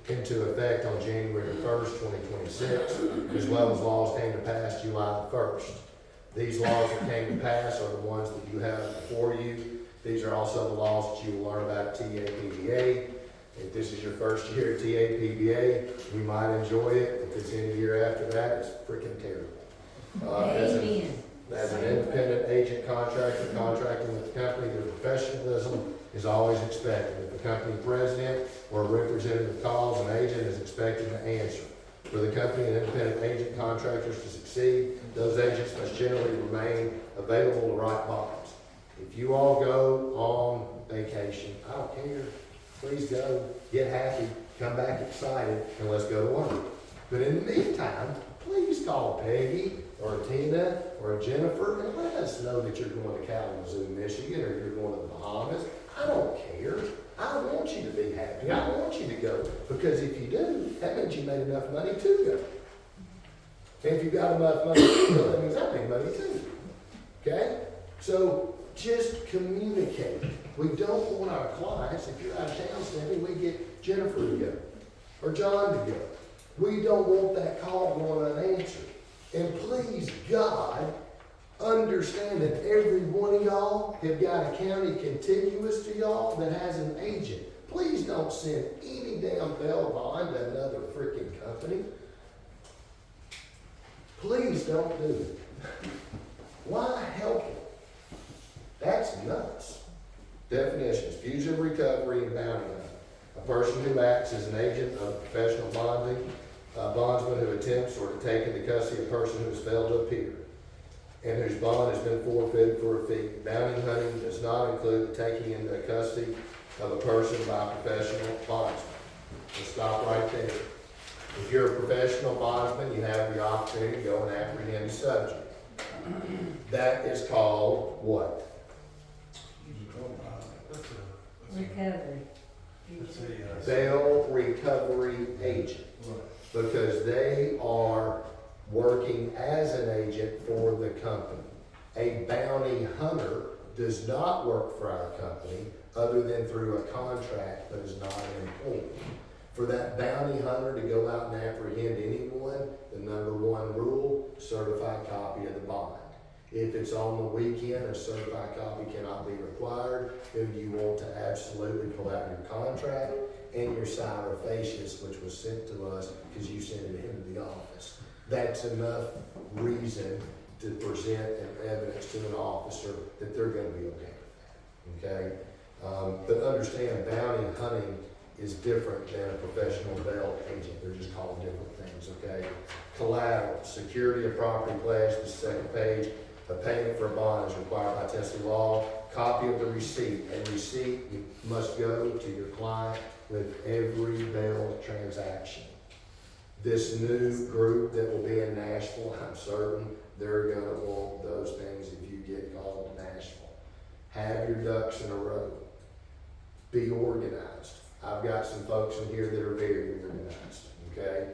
into effect on January 1st, 2026, as well as laws came to pass July the 1st. These laws that came to pass are the ones that you have before you. These are also the laws that you will learn about at TAPVA. If this is your first year at TAPBA, you might enjoy it. If it's any year after that, it's freaking terrible. Amen. As an independent agent contractor contracting with the company, their professionalism is always expected. If the company president or a representative calls, an agent is expected to answer. For the company and independent agent contractors to succeed, those agents must generally remain available to write bonds. If you all go on vacation, I don't care. Please go, get happy, come back excited, and let's go to work. But in the meantime, please call Peggy or Tina or Jennifer and let us know that you're going to Kalamazoo, Michigan, or you're going to the Bahamas. I don't care. I want you to be happy. I want you to go. Because if you do, that means you made enough money to go. And if you've got enough money to go, that means I made money too. Okay? So just communicate. We don't want our clients, if you're out of town standing, we get Jennifer to go or John to go. We don't want that call going unanswered. And please, God, understand that every one of y'all have got a county contiguous to y'all that has an agent. Please don't send any damn bail bond to another freaking company. Please don't do it. Why help it? That's nuts. Definitions: fugitive recovery and bounty hunting. A person who acts as an agent of professional bonding, a bondsman who attempts or to take into custody a person who has failed to appear and whose bond has been forfeited for a fee. Bounty hunting does not include the taking into custody of a person by a professional bondsman. Let's stop right there. If you're a professional bondsman, you have the opportunity to go and apprehend the subject. That is called what? Recovery. Bail recovery agent. Because they are working as an agent for the company. A bounty hunter does not work for our company other than through a contract, but is not an employee. For that bounty hunter to go out and apprehend anyone, the number one rule, certified copy of the bond. If it's on the weekend, a certified copy cannot be required, then you want to absolutely pull out your contract and your signer facius, which was sent to us because you sent it into the office. That's enough reason to present an evidence to an officer that they're going to be okay with that. Okay? But understand, bounty hunting is different than a professional bail agent. They're just called different things. Okay? Collateral, security of property pledged, the second page. A payment for a bond is required by Tennessee law. Copy of the receipt. A receipt must go to your client with every bail transaction. This new group that will be in Nashville, I'm certain they're going to want those things if you get called to Nashville. Have your ducks in a row. Be organized. I've got some folks in here that are very organized. Okay?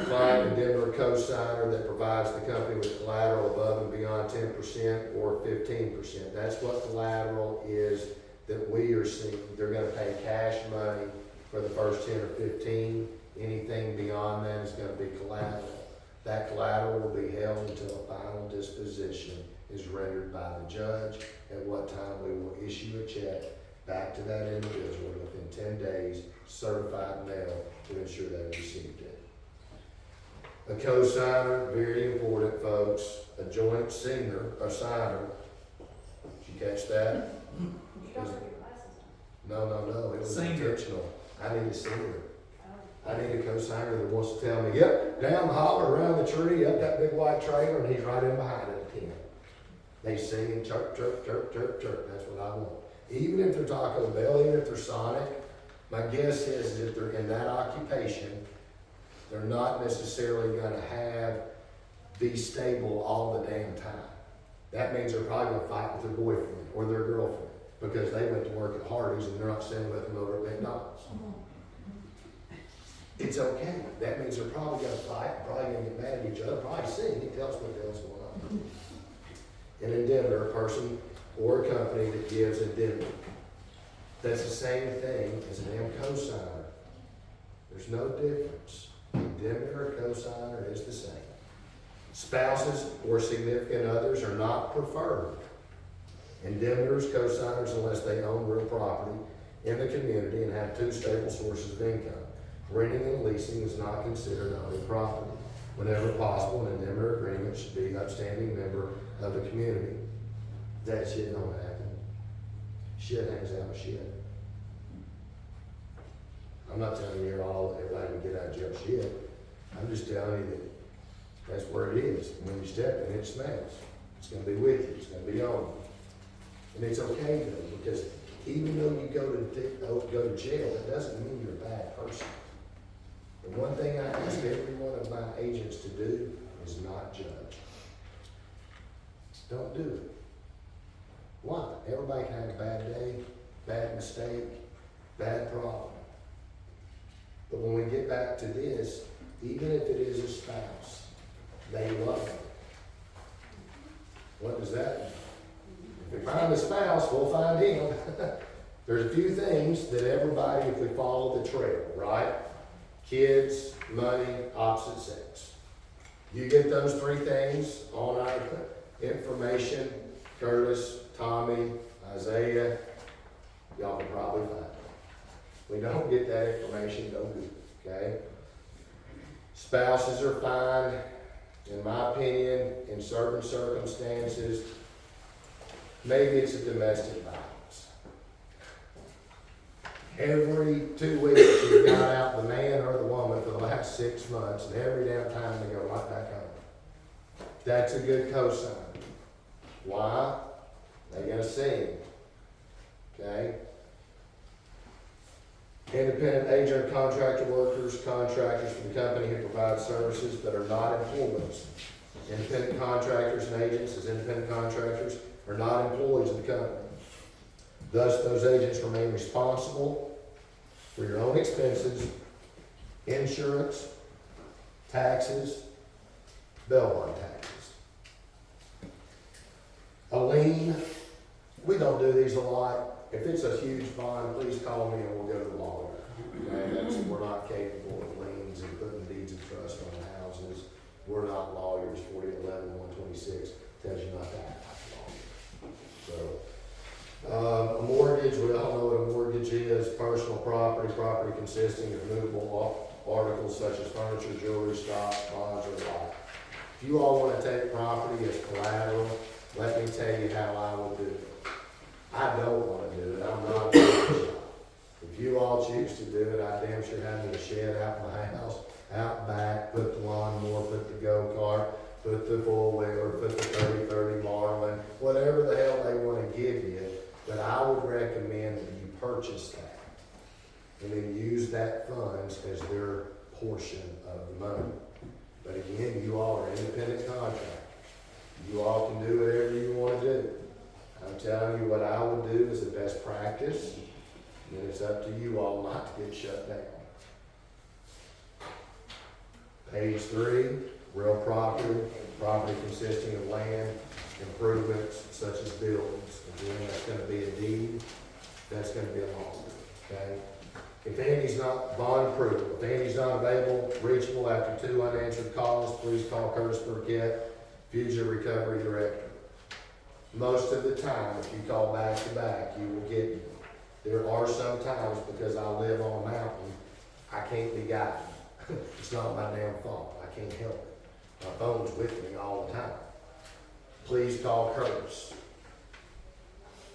Client and Denver co-signer that provides the company with collateral above and beyond 10% or 15%. That's what collateral is that we are seeing. They're going to pay cash money for the first 10 or 15. Anything beyond that is going to be collateral. That collateral will be held until a final disposition is rendered by the judge, at what time we will issue a check back to that individual within 10 days, certified mail, to ensure they received it. A co-signer, very important, folks. A joint signer, a signer. Did you catch that? You don't have your glasses No. It was Singer. intentional. I need a singer. on. I need a co-signer that wants to tell me, yep, down the holler, around the tree, up that big white trailer, and he's right in behind it at 10. They sing and chirp, chirp, chirp, chirp, chirp. That's what I want. Even if they're Taco Bell, even if they're Sonic, my guess is if they're in that occupation, they're not necessarily going to be stable all the damn time. That means they're probably going to fight with their boyfriend or their girlfriend because they went to work at Hardee's and they're not staying with them over at McDonald's. It's okay. That means they're probably going to fight, probably going to get mad at each other, probably sing. He tells what the hell's going on. And in Denver, a person or a company that gives a dividend. That's the same thing as an M cosigner. There's no difference. A dividend or a cosigner is the same. Spouses or significant others are not preferred. Indemnitors, co-signers, unless they own real property in the community and have two stable sources of income. Renting and leasing is not considered owning property. Whenever possible, an indemnity agreement should be upstanding member of the community. That shit don't happen. Shit hangs out with shit. I'm not telling you everybody can get out of jail shit. I'm just telling you that that's where it is. When you step in it, it smells. It's gonna be with you, it's gonna be on you. And it's okay though, because even though you go to jail, that doesn't mean you're a bad person. The one thing I ask every one of my agents to do is not judge. Don't do it. Why? Everybody can have a bad day, bad mistake, bad problem. But when we get back to this, even if it is a spouse, they love them. What does that mean? If we find the spouse, we'll find him. There's a few things that everybody, if we follow the trail, right? Kids, money, opposite sex. You get those three things on our information, Curtis, Tommy, Isaiah, y'all can probably find it. We don't get that information, don't do it, okay? Spouses are fine, in my opinion, in certain circumstances. Maybe it's a domestic violence. Every 2 weeks you got out the man or the woman for the last 6 months, and every damn time they go right back home. That's a good cosign. Why? They're gonna sing. Okay? Independent agent, contractor workers, contractors for the company who provide services but are not employees. Independent contractors and agents as independent contractors are not employees of the company. Thus, those agents remain responsible for your own expenses, insurance, taxes, bail bond taxes. A lien, we don't do these a lot. If it's a huge bond, please call me and we'll go to the lawyer. Okay? We're not capable of liens and putting deeds of trust on houses. We're not lawyers. 4011-126 tells you not to act like a lawyer. So, a mortgage, we all know what a mortgage is. Personal property, property consisting of movable articles such as furniture, jewelry, stocks, bonds, or lot. If you all want to take property as collateral, let me tell you how I would do it. I don't want to do it. I'm not a shop. If you all choose to do it, I damn sure have me a shed out my house, out back, put the lawnmower, put the go-kart, put the four-wheeler, put the 30-30 Marlin, whatever the hell they want to give you. But I would recommend that you purchase that and then use that funds as their portion of the money. But again, you all are independent contractors. You all can do whatever you want to do. I'm telling you what I would do is the best practice, and it's up to you all not to get shut down. Page 3, real property, property consisting of land, improvements such as buildings. Again, that's going to be a deed, that's going to be a loan, okay? If Andy's not bond approval, if Andy's not available, reachable after 2 unanswered calls, please call Curtis Burkett, Fugitive Recovery Director. Most of the time, if you call back to back, you will get me. There are some times, because I live on a mountain, I can't be guided. It's not my damn fault. I can't help it. My phone's with me all the time. Please call Curtis.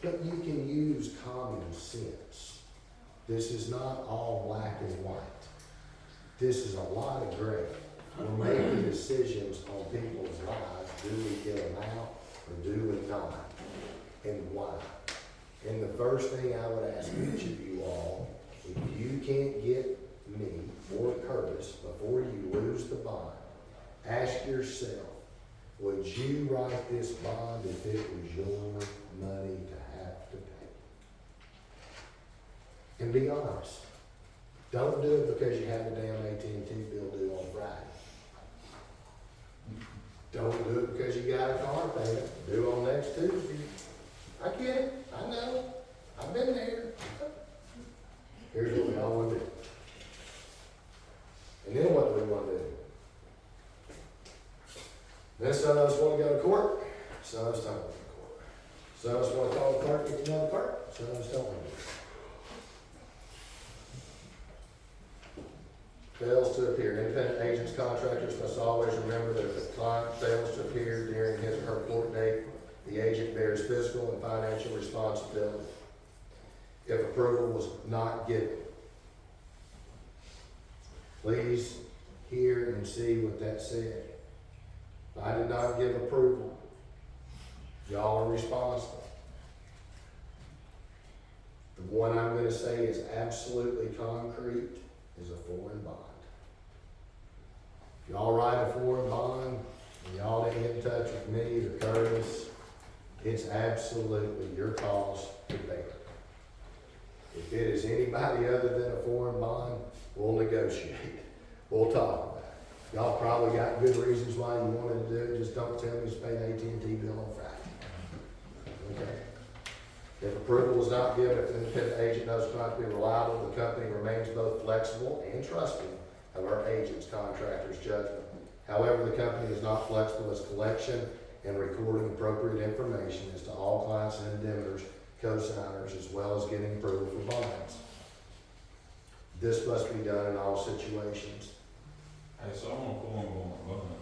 But you can use common sense. This is not all black and white. This is a lot of gray. We're making decisions on people's lives. Do we get them out or do we not? And why? And the first thing I would ask each of you all, if you can't get me or Curtis before you lose the bond, ask yourself, would you write this bond if it was your money to have to pay? And be honest. Don't do it because you have a damn AT&T bill due on Friday. Don't do it because you got a car payment due on next Tuesday. I get it. I know. I've been there. Here's what we all want to do. And then what do we want to do? Then some of us want to go to court. Some of us don't want to go to court. Some of us wanna call the clerk, get another clerk, some of us don't want to. Fails to appear. Independent agents, contractors must always remember that if a client fails to appear during his or her court date, the agent bears physical and financial responsibility if approval was not given. Please hear and see what that said. If I did not give approval, y'all are responsible. The one I'm gonna say is absolutely concrete is a foreign bond. If y'all write a foreign bond, and y'all didn't get in touch with me or Curtis, it's absolutely your cause to bear. If it is anybody other than a foreign bond, we'll negotiate. We'll talk about it. Y'all probably got good reasons why you wanted to do it, just don't tell me to pay the AT&T bill on Friday. Okay? If approval is not given, if an independent agent knows not to be reliable, the company remains both flexible and trusting of our agent's contractor's judgment. However, the company is not flexible as collection and recording appropriate information as to all clients and indemnitors, co-signers, as well as getting approval for bonds. This must be done in all situations. Hey, so I'm on foreign bonds.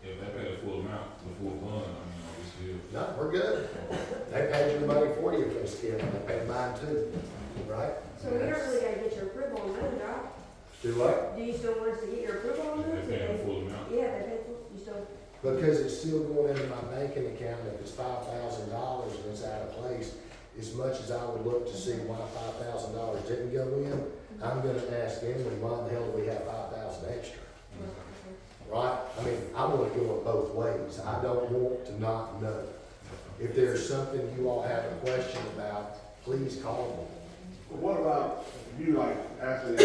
If they pay the full amount, the full bond, I mean, are we still? No, we're good. They paid your money for you if they still, they paid mine too, right? So we don't really gotta get your approval on those, right? Do what? Do you still want us to get your approval on those? If they pay the full amount? Yeah, they pay full, you still, Because it's still going into my banking account, if it's $5,000 and it's out of place, as much as I would look to see why $5,000 didn't go in, I'm gonna ask Emily, why the hell do we have 5,000 extra? Right? I mean, I wanna go both ways. I don't want to not know. If there's something you all have a question about, please call me. But what about you, like, actually,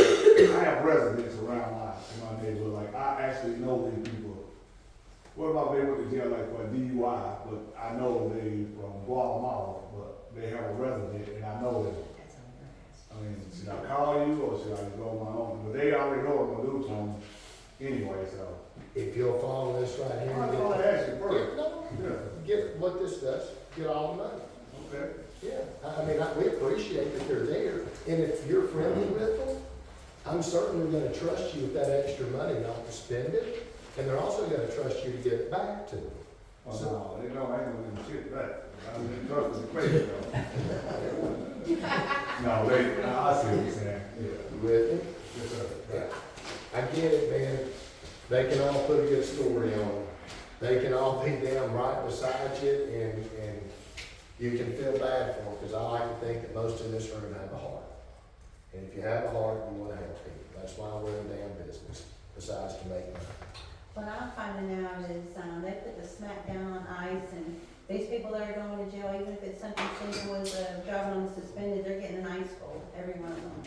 I have residents around my neighborhood, like, I actually know these people. What about they went to jail like for a DUI, but I know they from Guatemala, but they have a resident and I know them. I mean, should I call you or should I go on my own? But they already know what I'm gonna do to them anyway, so. If you'll follow this right here. I'm and gonna get- ask you first. Yeah, Get what this does, get all the money. okay. Yeah, I mean, we appreciate that they're there, and if you're friendly with them, I'm certainly gonna trust you with that extra money not to spend it, and they're also gonna trust you to get it back to them. Oh, no, they know I ain't gonna give them shit back. I didn't trust the credit though. No, I see what you're saying, yeah. You with me? Yes, sir. Yeah. I get it, man. They can all put a good story on them. They can all be down right beside you, and you can feel bad for them, because I like to think that most in this room have a heart. And if you have a heart, you wanna help people. That's why we're in the damn business, besides to make money. What I'm finding out is, they put the smack down on ice, and these people that are going to jail, even if it's something simple as driving on suspended, they're getting an ice cold, every one of them.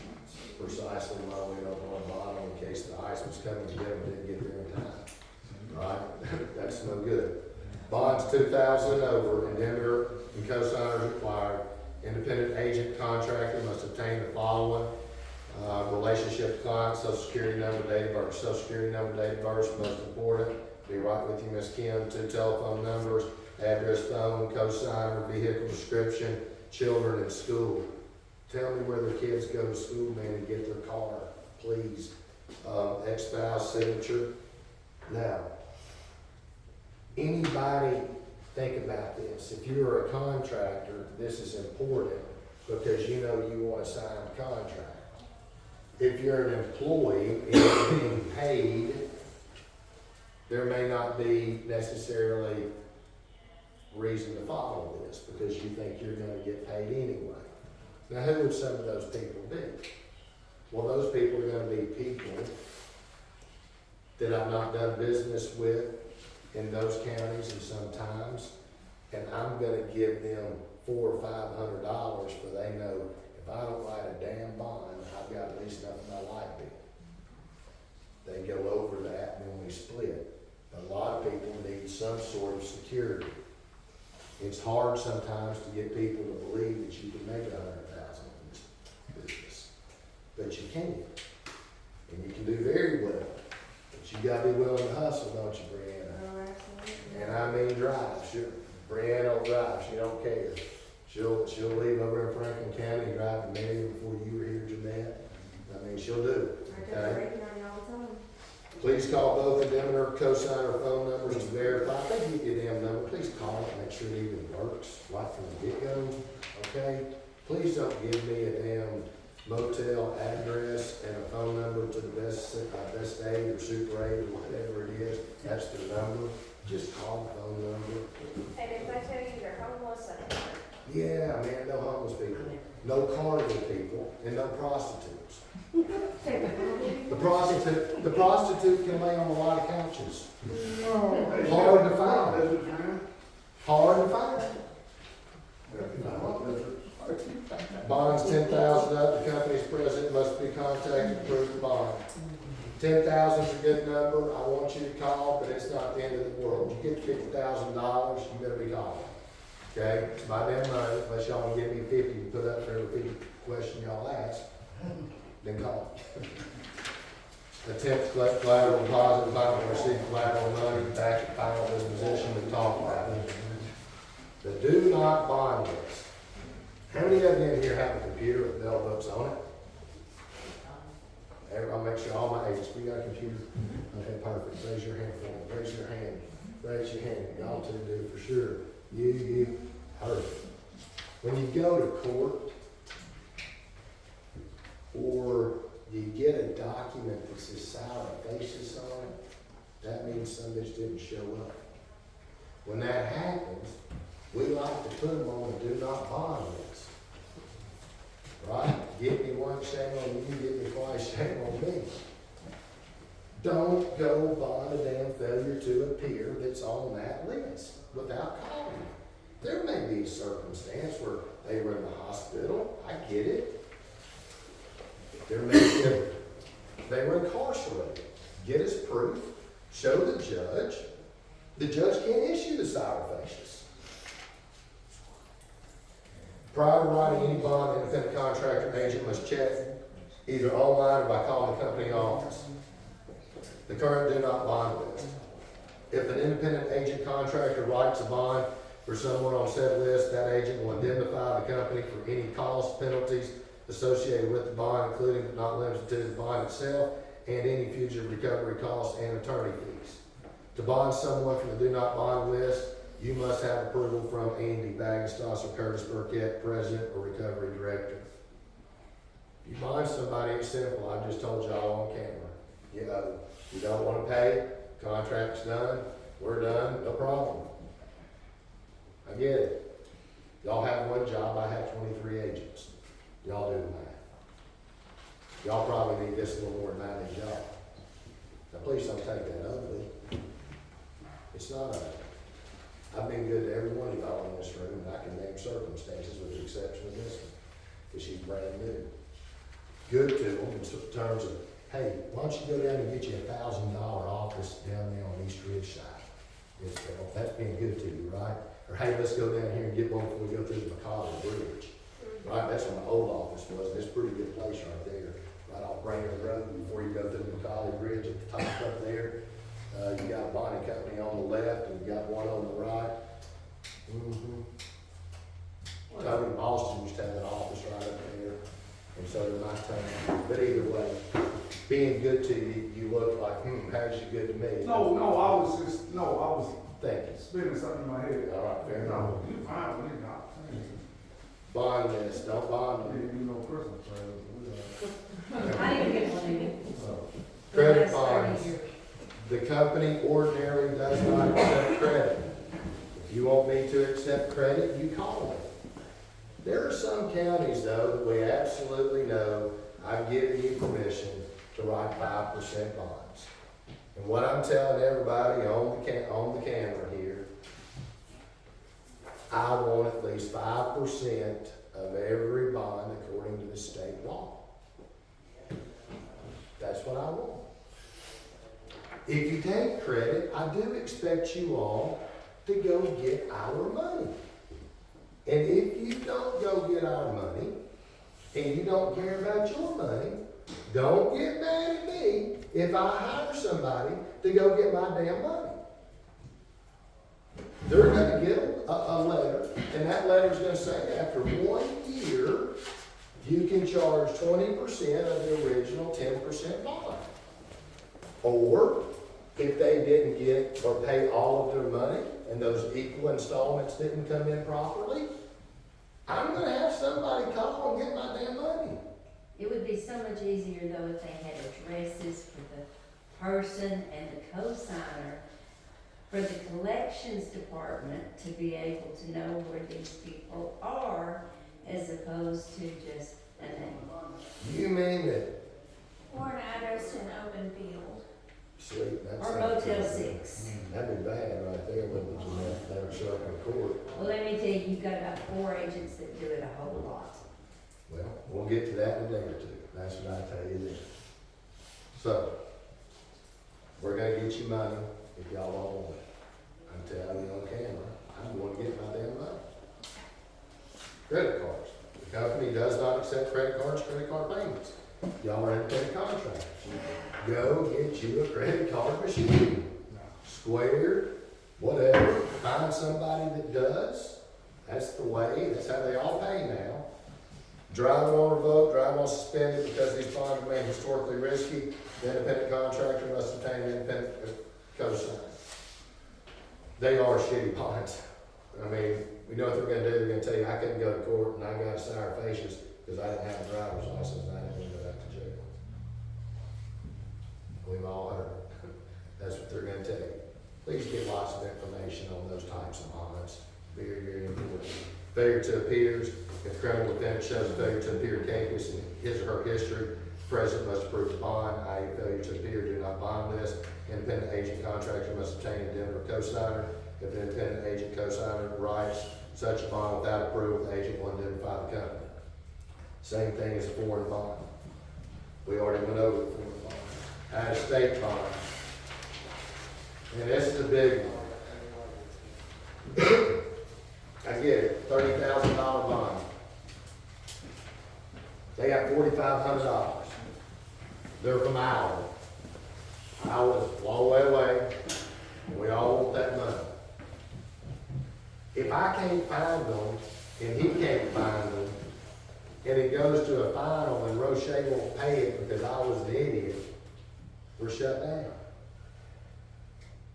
Precisely why we don't want a bottle in case the ice was coming to get them, didn't get there in time. Right? That's no good. Bonds 2,000 and over, indemnitor and co-signers required. Independent agent contractor must obtain the following: relationship to client, social security number, date of birth. Social security number, date of birth, most important. Be right with you, Miss Kim. 2 telephone numbers, address, phone, co-signer, vehicle description, children in school. Tell me where their kids go to school, man, and get their car, please. Ex-spouse signature. Now, anybody think about this. If you're a contractor, this is important because you know you want to sign a contract. If you're an employee and you're being paid, there may not be necessarily reason to follow this because you think you're going to get paid anyway. Now, who would some of those people be? Well, those people are going to be people that I've not done business with in those counties and sometimes, and I'm going to give them $400 or $500 for they know if I don't write a damn bond, I've got at least enough of my light bill. They go over that and then we split. A lot of people need some sort of security. It's hard sometimes to get people to believe that you can make $100,000 in this business, but you can, and you can do very well. But you gotta be willing to hustle, don't you, Brianna? oh, absolutely. And I mean drive, sure. Brianna will drive, she don't care. She'll leave over in Franklin County and drive to Marion before you were here, Jeanette. I mean, she'll do it, I tell okay? Ricky on you all the time. Please call both of them and her cosigner phone numbers to verify. If they give you a damn number, please call it, make sure it even works, right from the get-go, okay? Please don't give me a damn motel address and a phone number to the best aid or super aid or whatever it is. That's the number. Just call the phone number. And if they tell you they're homeless, Yeah, man, no homeless people, no carnival people, and no prostitutes. The prostitute can lay on a lot of couches. Hard to find. Hard to find. Bond's $10,000 up, the company's president must be contacted to approve the bond. 10,000 is a good number, I want you to call, but it's not the end of the world. You get $50,000, you better be calling. Okay, it's my damn money, unless y'all wanna give me 50 to put up for every 50 question y'all ask, then call. Attempt to collect collateral deposit, final receive collateral money, back at final disposition, and talk about it. The do not bond list. How many of you in here have a computer with bell books on it? I'll make sure all my agents, we got a computer. Okay, perfect, raise your hand for me, raise your hand, raise your hand, y'all two do for sure. You, perfect. When you go to court, or you get a document that says sour faces on it, that means some bitch didn't show up. When that happens, we like to put them on the do not bond list. Right? Get me one, shame on you, get me twice, shame on me. Don't go bond a damn failure to appear that's on that list without calling me. There may be a circumstance where they were in the hospital, I get it. There may be, they were incarcerated. Get us proof, show the judge. The judge can't issue the sour facias. Prior to writing any bond, independent contractor agent must check either online or by calling the company office. The current do not bond list. If an independent agent contractor writes a bond for someone on said list, that agent will indemnify the company for any costs, penalties associated with the bond, including but not limited to the bond itself and any future recovery costs and attorney fees. To bond someone from the do not bond list, you must have approval from Andy Baggenstoss or Curtis Burkett, President or Recovery Director. If you bond somebody, it's simple. I just told y'all on camera. You don't want to pay, contract's done, we're done, no problem. I get it. Y'all have one job, I have 23 agents. Y'all do the math. Y'all probably need this a little more than I need y'all. Now please don't take that ugly. It's not ugly. I've been good to every one of y'all in this room, and I can name circumstances with the exception of this one, because she's brand new. Good to them in terms of, hey, why don't you go down and get you $1,000 office down there on East Ridge side? That's being good to you, right? Or hey, let's go down here and get one before we go through the McCauley Bridge. Right, that's where my old office was, and it's a pretty good place right there, right off Brainerd Road, before you go through the McCauley Bridge at the top up there. You got a bonding company on the left, and you got one on the right. Tony Boston used to have an office right up there, and so did my Tony. But either way, being good to you, you look like, how's you good to me? I was Thank you. spinning something in my head. All right, fair enough. No, you fine with it, not. Bond list, don't bond I me. didn't do no Christmas presents. I didn't get one either. Credit The last 30 bonds. years. The company ordinarily does not accept credit. If you want me to accept credit, you call me. There are some counties, though, that we absolutely know I've given you permission to write 5% bonds. And what I'm telling everybody on the camera here, I want at least 5% of every bond according to the state law. That's what I want. If you take credit, I do expect you all to go get our money. And if you don't go get our money, and you don't care about your money, don't get mad at me if I hire somebody to go get my damn money. they're gonna get a letter, and that letter's gonna say, after 1 year, you can charge 20% of the original 10% bond. Or, if they didn't get or pay all of their money, and those equal installments didn't come in properly, I'm gonna have somebody call and get my damn money. It would be so much easier though if they had addresses for the person and the co-signer for the collections department to be able to know where these people are as opposed to just a name. You mean that, Or an address to an open field. sweet, that's. Or Motel 6. That'd be bad right there, wouldn't it, Jeanette? That would show up in court. Well, let me tell you, you've got about 4 agents that do it a whole lot. Well, we'll get to that in a day or two. That's what I tell you then. So, we're gonna get you money if y'all don't want it. I'm telling you on camera, I'm going to get my damn money. Credit cards. The company does not accept credit cards, credit card payments. Y'all are independent contractors. Go get you a credit card machine. Square, whatever. Find somebody that does. That's the way. That's how they all pay now. Driving on revoked, driving on suspended because these bonds remain historically risky. The independent contractor must obtain an independent cosign. They are shitty bonds. I mean, we know what they're gonna do. They're gonna tell you, I couldn't go to court and I got sour faces because I didn't have a driver's license and I didn't want to go back to jail. We've all heard it. That's what they're gonna tell you. Please get lots of information on those types of bonds. Very, very important. Failure to appears. If the criminal defendant shows a failure to appear in campus in his or her history, the president must approve the bond, i.e. failure to appear, do not bond list. Independent agent contractor must obtain a Denver cosigner. If an independent agent cosigner writes such a bond without approval, the agent will indemnify the company. Same thing as a foreign bond. We already went over the foreign bond. Out of state bond. And this is a big one. I get it, $30,000 bond. They got $4,500. They're from Iowa. Iowa's a long way away, and we all want that money. If I can't find them, and he can't find them, and it goes to a final and Roche won't pay it because I was the idiot, we're shut down.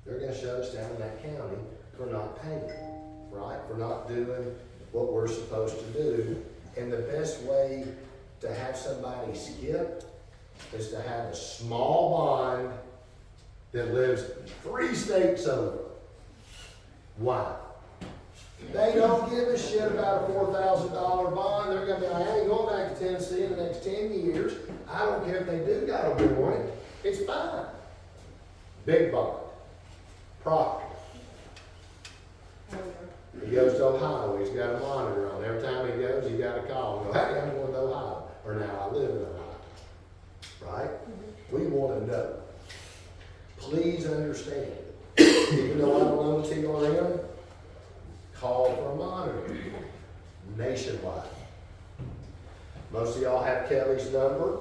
They're gonna shut us down in that county for not paying, right? For not doing what we're supposed to do. And the best way to have somebody skip is to have a small bond that lives 3 states over. Why? They don't give a shit about a $4,000 bond. They're gonna be like, I ain't going back to Tennessee in the next 10 years. I don't care if they do got a warrant. It's fine. Big bond. Property. He goes to Ohio, he's got a monitor on. Every time he goes, he got a call and go, hey, I'm going to Ohio. Or now I live in Ohio. Right? We want to know. Please understand. Even though I don't own TRM, call for a monitor. Nationwide. Most of y'all have Kelly's number.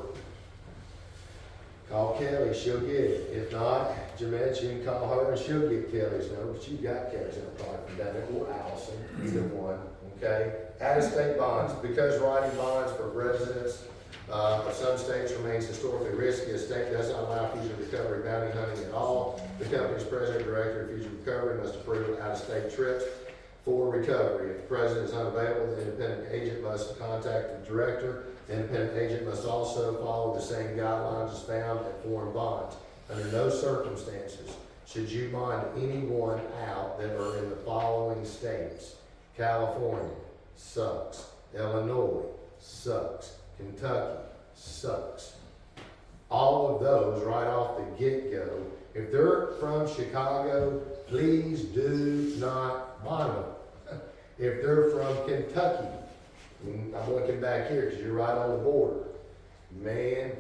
Call Kelly, she'll get it. If not, Jamette, you can call her and she'll get Kelly's number. But you've got Kelly's number probably from Devin or Allison, either one, okay? Out-of-state bonds, because writing bonds for residents of some states remains historically risky, a state does not allow future recovery bounty hunting at all. The company's president or director of future recovery must approve out-of-state trips for recovery. If the president is unavailable, the independent agent must contact the director. The independent agent must also follow the same guidelines as found at foreign bonds. Under no circumstances should you bond anyone out that are in the following states. California sucks. Illinois sucks. Kentucky sucks. All of those right off the get-go. If they're from Chicago, please do not bond them. If they're from Kentucky, I'm looking back here because you're right on the border. Man,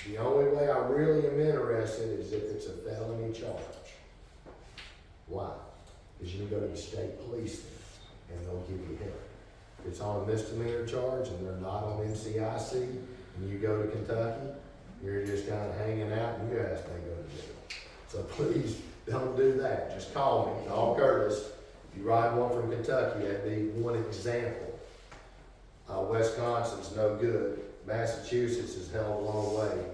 the only way I really am interested is if it's a felony charge. Why? Because you can go to the state police then, and they'll give you help. If it's on a misdemeanor charge and they're not on NCIC, and you go to Kentucky, you're just kind of hanging out and your ass may go to jail. So please don't do that. Just call me, call Curtis, If you ride one from Kentucky, that'd be one example. Wisconsin's no good. Massachusetts is held a long way.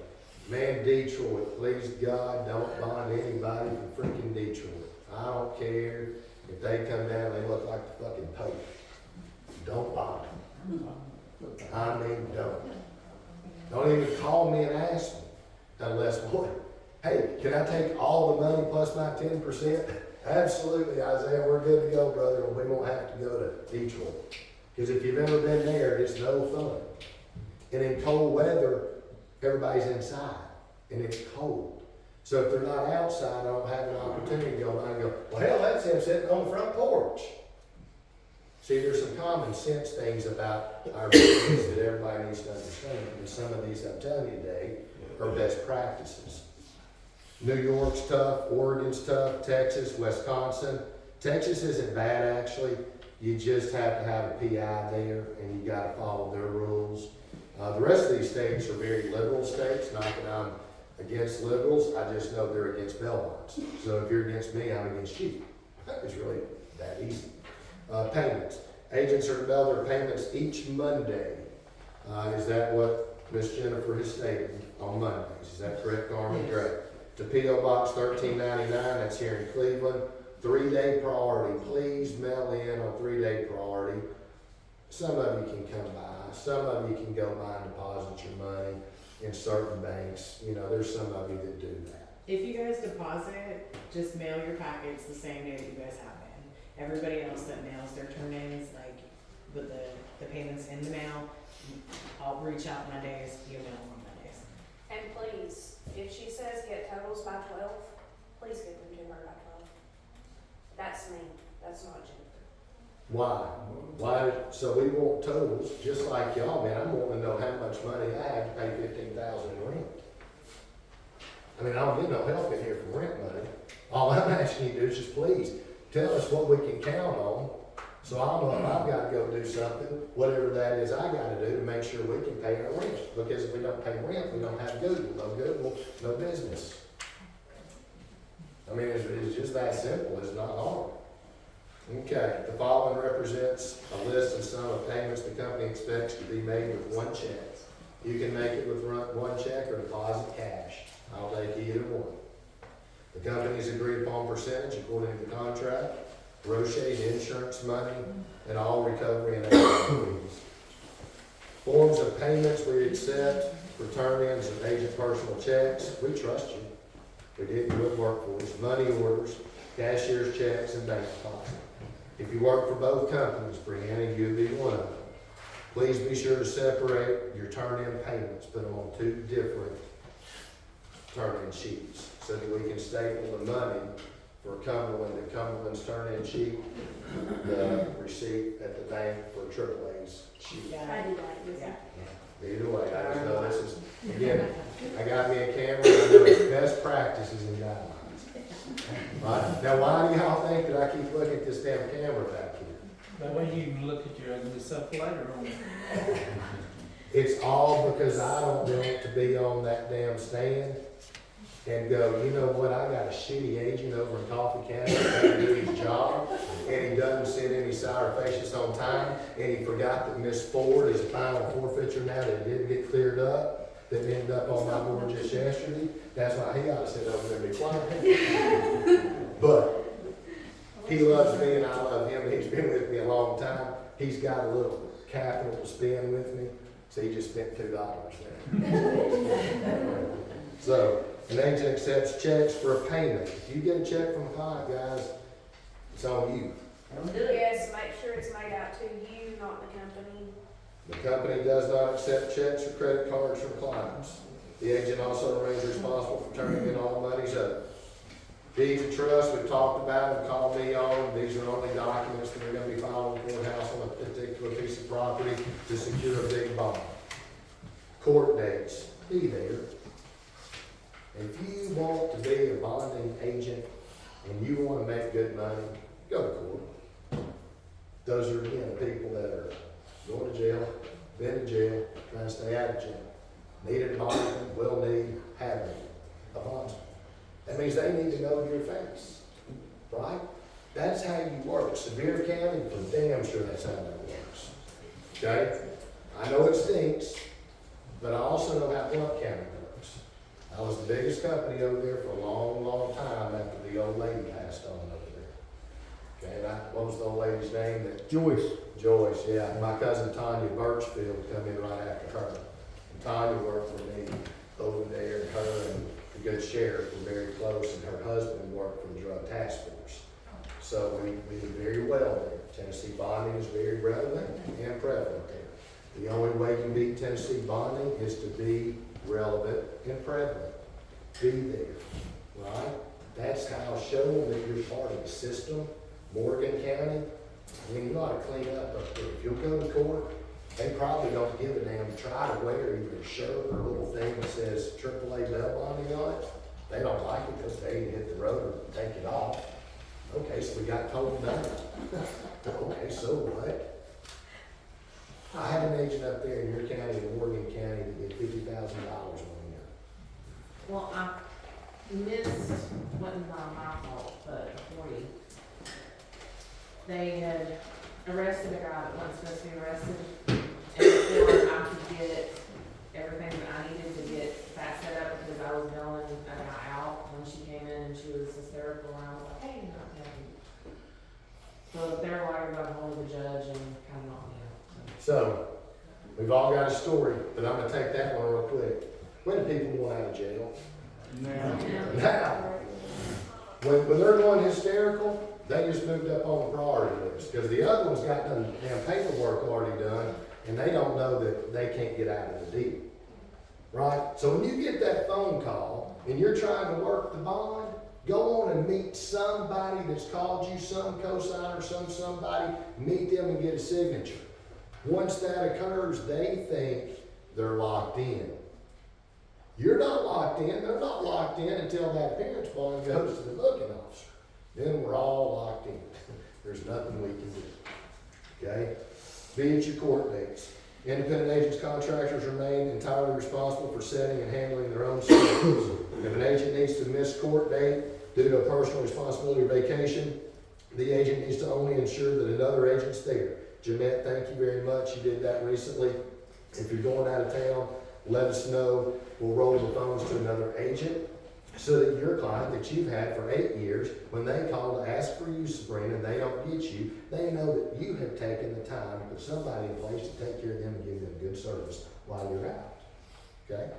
Man, Detroit, please God, don't bond anybody from freaking Detroit. I don't care if they come down, they look like the fucking Pope. Don't bond them. I mean, don't. Don't even call me and ask me unless what? Hey, can I take all the money plus my 10%? Absolutely, Isaiah, we're good to go, brother, and we won't have to go to Detroit. Because if you've ever been there, it's no fun. And in cold weather, everybody's inside, and it's cold. So if they're not outside, I don't have an opportunity to go by and go, well, hell, that's him sitting on the front porch. See, there's some common sense things about our business that everybody needs to understand, and some of these I'm telling you today are best practices. New York's tough, Oregon's tough, Texas, Wisconsin. Texas isn't bad, actually. You just have to have a PI there, and you gotta follow their rules. The rest of these states are very liberal states, not that I'm against liberals, I just know they're against bail bonds. So if you're against me, I'm against you. It's really that easy. Payments. Agents are to mail their payments each Monday. Is that what Miss Jennifer has stated? On Mondays, is that correct, Carmen? Yes. Great. To P.O. Box 1399, that's here in Cleveland. 3-day priority, please mail in on 3-day priority. Some of you can come by, some of you can go by and deposit your money in certain banks. You know, there's some of you that do that. If you guys deposit, just mail your packets the same day that you guys have in. Everybody else that mails their turn-ins, like with the payments in the mail, I'll reach out Mondays, you mail on Mondays. And please, if she says get totals by 12, please give them to her by 12. That's me, that's not Jennifer. Why? Why? So we want totals, just like y'all, man. I'm wanting to know how much money I have to pay $15,000 in rent. I mean, I don't get no help in here from rent money. All I'm asking you to do is just please tell us what we can count on. So I'll know if I've got to go do something, whatever that is I got to do to make sure we can pay our rent. Because if we don't pay rent, we don't have Google. No Google, no business. I mean, it's just that simple. It's not hard. Okay, the following represents a list and sum of payments the company expects to be made with one check. You can make it with one check or deposit cash. I'll take either one. The company's agreed upon percentage according to the contract, Roche's insurance money, and all recovery and agent fees. Forms of payments we accept, return-ins and agent personal checks. We trust you. We did good work for us. Money orders, cashier's checks, and bank deposits. If you work for both companies, Brianna, you'd be one of them. Please be sure to separate your turn-in payments, put them on 2 different turn-in sheets so that we can staple the money for Cumberland to Cumberland's turn-in sheet, the receipt at the bank for AAA's sheet. I do that, yes, Yeah. Either way, I just know this is, again, I got me a camera, I know it's best practices and guidelines. Right? Now, why do y'all think that I keep looking at this damn camera back here? That way you can look at your ugly self later on. It's all because I don't want to be on that damn stand and go, you know what, I got a shitty agent over in Coffee County that doesn't do his job, and he doesn't send any sour facials on time, and he forgot that Miss Ford is a final forfeiture now that didn't get cleared up, that ended up on my board just yesterday. That's why he ought to sit over there and be quiet. But he loves me and I love him. He's been with me a long time. He's got a little capital to spend with me, so he just spent $2 there. So, an agent accepts checks for a payment. If you get a check from a client, guys, it's on you. Don't do it. Yes, make sure it's made out to you, not the company. The company does not accept checks or credit cards from clients. The agent also remains responsible for turning in all monies owed. Deeds of trust, we've talked about and called me on. These are only documents that are going to be filed in the courthouse on a particular piece of property to secure a big bond. Court dates, be there. If you want to be a bonding agent and you want to make good money, go to court. Those are, again, people that are going to jail, been in jail, trying to stay out of jail. Needed a bondman, will need, have a bondsman. That means they need to know your face, right? That's how you work. Sevier County, for damn sure that's how that works. Okay? I know it stinks, but I also know how Blunt County works. I was the biggest company over there for a long, long time after the old lady passed on over there. Okay, and what was the old lady's name? Joyce. Joyce, yeah. My cousin Tanya Birchfield come in right after her. And Tanya worked for me over there, and her and the good sheriff were very close, and her husband worked for the drug task force. So we did very well there. Tennessee bonding is very relevant and prevalent there. The only way you beat Tennessee bonding is to be relevant and prevalent. Be there, right? That's how show them that you're part of the system. Morgan County, I mean, you ought to clean up there. If you'll go to court, they probably don't give a damn. Try to wear either a shirt or a little thing that says AAA bell bonding on it. They don't like it because they hit the road or take it off. Okay, so we got told that. Okay, so what? I had an agent up there in your county, in Morgan County, that did $50,000 one year. Well, I missed, wasn't my fault, but before you, they had arrested a guy that wasn't supposed to be arrested. And before I could get everything that I needed to get that set up, because I was bailing a guy out when she came in and she was hysterical, and I was like, hey, you're not happy. So their lawyer got hold of the judge and kind of knocked me out. So, we've all got a story, but I'm gonna take that one real quick. When do people want out of jail? Now. When they're going hysterical, they just moved up on the priority list, because the other one's got done damn paperwork already done, and they don't know that they can't get out of the deal. Right? So when you get that phone call, and you're trying to work the bond, go on and meet somebody that's called you, some cosigner, somebody, meet them and get a signature. Once that occurs, they think they're locked in. You're not locked in, they're not locked in until that appearance bond goes to the booking officer. Then we're all locked in. There's nothing we can do. Okay? Be at your court dates. Independent agents, contractors remain entirely responsible for setting and handling their own schedules. If an agent needs to miss court date due to a personal responsibility or vacation, the agent needs to only ensure that another agent's there. Jeanette, thank you very much. You did that recently. If you're going out of town, let us know. We'll roll the phones to another agent so that your client that you've had for 8 years, when they call to ask for you, Sabrina, and they don't get you, they know that you have taken the time to put somebody in place to take care of them and give them good service while you're out. Okay?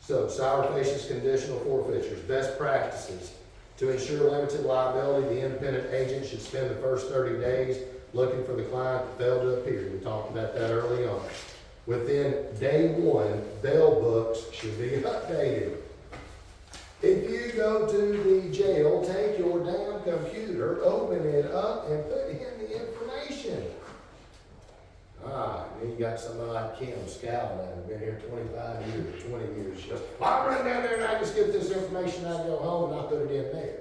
So, sour faces, conditional forfeitures, best practices. To ensure limited liability, the independent agent should spend the first 30 days looking for the client that failed to appear. We talked about that early on. Within day one, bail books should be updated. If you go to the jail, take your damn computer, open it up, and put in the information. Then you got somebody like Kim Scowlin, who's been here 25 years, 20 years. She goes, well, I run down there and I just get this information, I go home and I put it in there.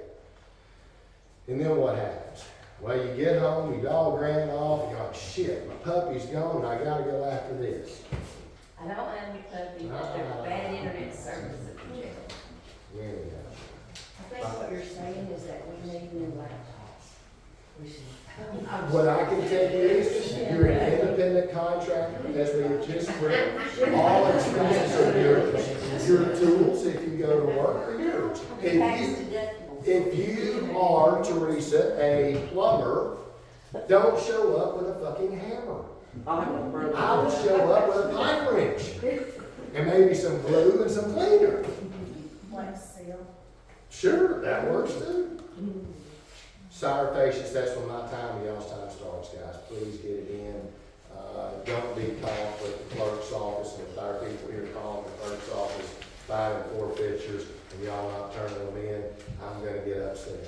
And then what happens? Well, you get home, your dog ran off, and you're like, shit, my puppy's gone, and I gotta go after this. I don't have any puppy, but there's bad internet service at the jail. Anyhow. I think what you're saying is that we need new laptops. We should. What I can tell you is, you're an independent contractor, as we have just read, all expenses are yours. Your tools, if you go to work, are yours. If you are, Teresa, a plumber, don't show up with a fucking hammer. I would show up with a pipe wrench. And maybe some glue and some cleaner. Sure, that works too. Sour faces, that's when my time, y'all's time starts, guys. Please get it in. Don't be caught with the clerk's office, and if our people here calling the clerk's office, filing forfeitures, and y'all not turning them in, I'm gonna get upset.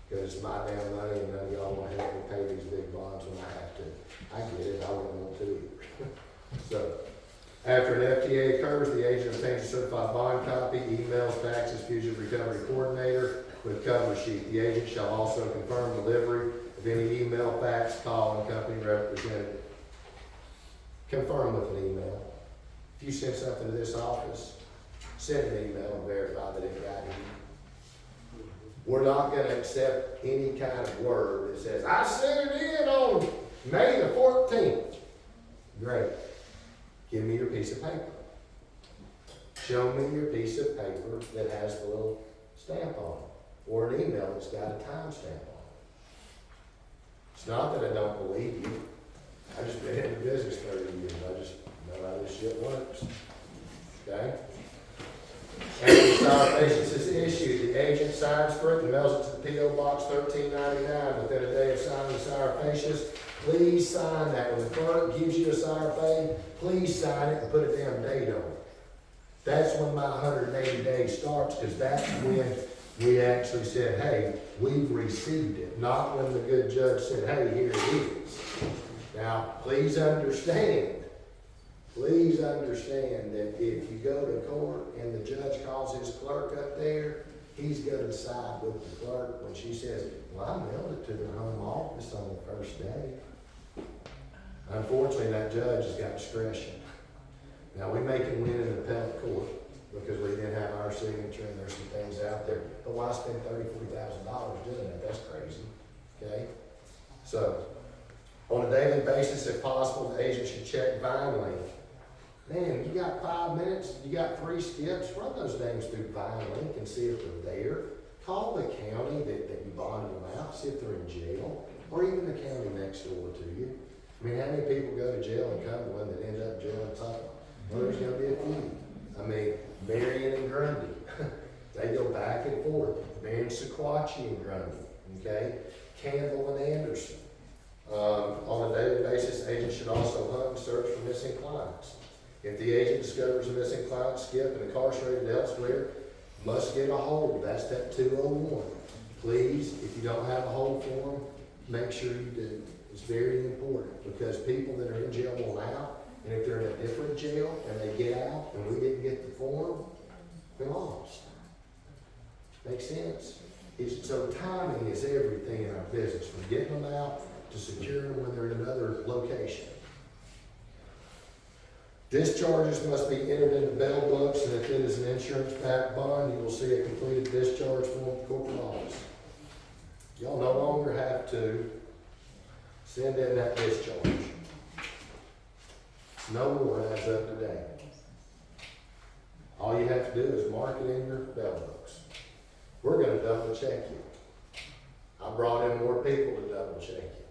Because it's my damn money, and none of y'all wanna help me pay these big bonds when I have to. I get it, I wouldn't want to either. So, after an FTA occurs, the agent obtains a certified bond copy, emails, faxes, fugitive recovery coordinator with cover sheet. The agent shall also confirm delivery of any email, fax, call, and company representative. Confirm with an email. If you send something to this office, send an email and verify that it got in. We're not gonna accept any kind of word that says, I sent it in on May the 14th. Great. Give me your piece of paper. Show me your piece of paper that has the little stamp on it, or an email that's got a timestamp on it. It's not that I don't believe you. I've just been in the business 30 years. I just know how this shit works. Okay? After the citations is issued, the agent signs for it and mails it to the P.O. Box 1399 within a day of signing the citations. Please sign that. When the clerk gives you a citation, please sign it and put a damn date on it. That's when my 180 days starts, because that's when we actually said, hey, we've received it, not when the good judge said, hey, here it is. Now, please understand that if you go to court and the judge calls his clerk up there, he's gonna side with the clerk when she says, well, I mailed it to their home office on the first day. Unfortunately, that judge has got discretion. Now, we make him win in the appellate court because we didn't have our signature and there's some things out there. But why spend $30,000-$40,000 doing that? That's crazy, okay? So, on a daily basis, if possible, the agent should check VineLink. Man, you got 5 minutes, you got 3 skips, run those names through VineLink and see if they're there. Call the county that you bonded them out, see if they're in jail, or even the county next door to you. I mean, how many people go to jail in Cumberland that end up in jail in Tuttle? Well, there's gonna be a few. I mean, Marion and Grundy, they go back and forth. Marion, Sequatchie and Grundy, okay? Campbell and Anderson. On a daily basis, agents should also hunt and search for missing clients. If the agent discovers a missing client skipped and incarcerated elsewhere, must get a hold. That's step 201. Please, if you don't have a hold for them, make sure you do. It's very important, because people that are in jail want out, and if they're in a different jail and they get out and we didn't get the form, they're lost. Make sense? So timing is everything in our business, from getting them out to securing them when they're in another location. Discharges must be entered into bail books, and if it is an insurance-backed bond, you will see a completed discharge form at the corporate office. Y'all no longer have to send in that discharge. No more as of today. All you have to do is mark it in your bail books. We're gonna double check you. I brought in more people to double check you.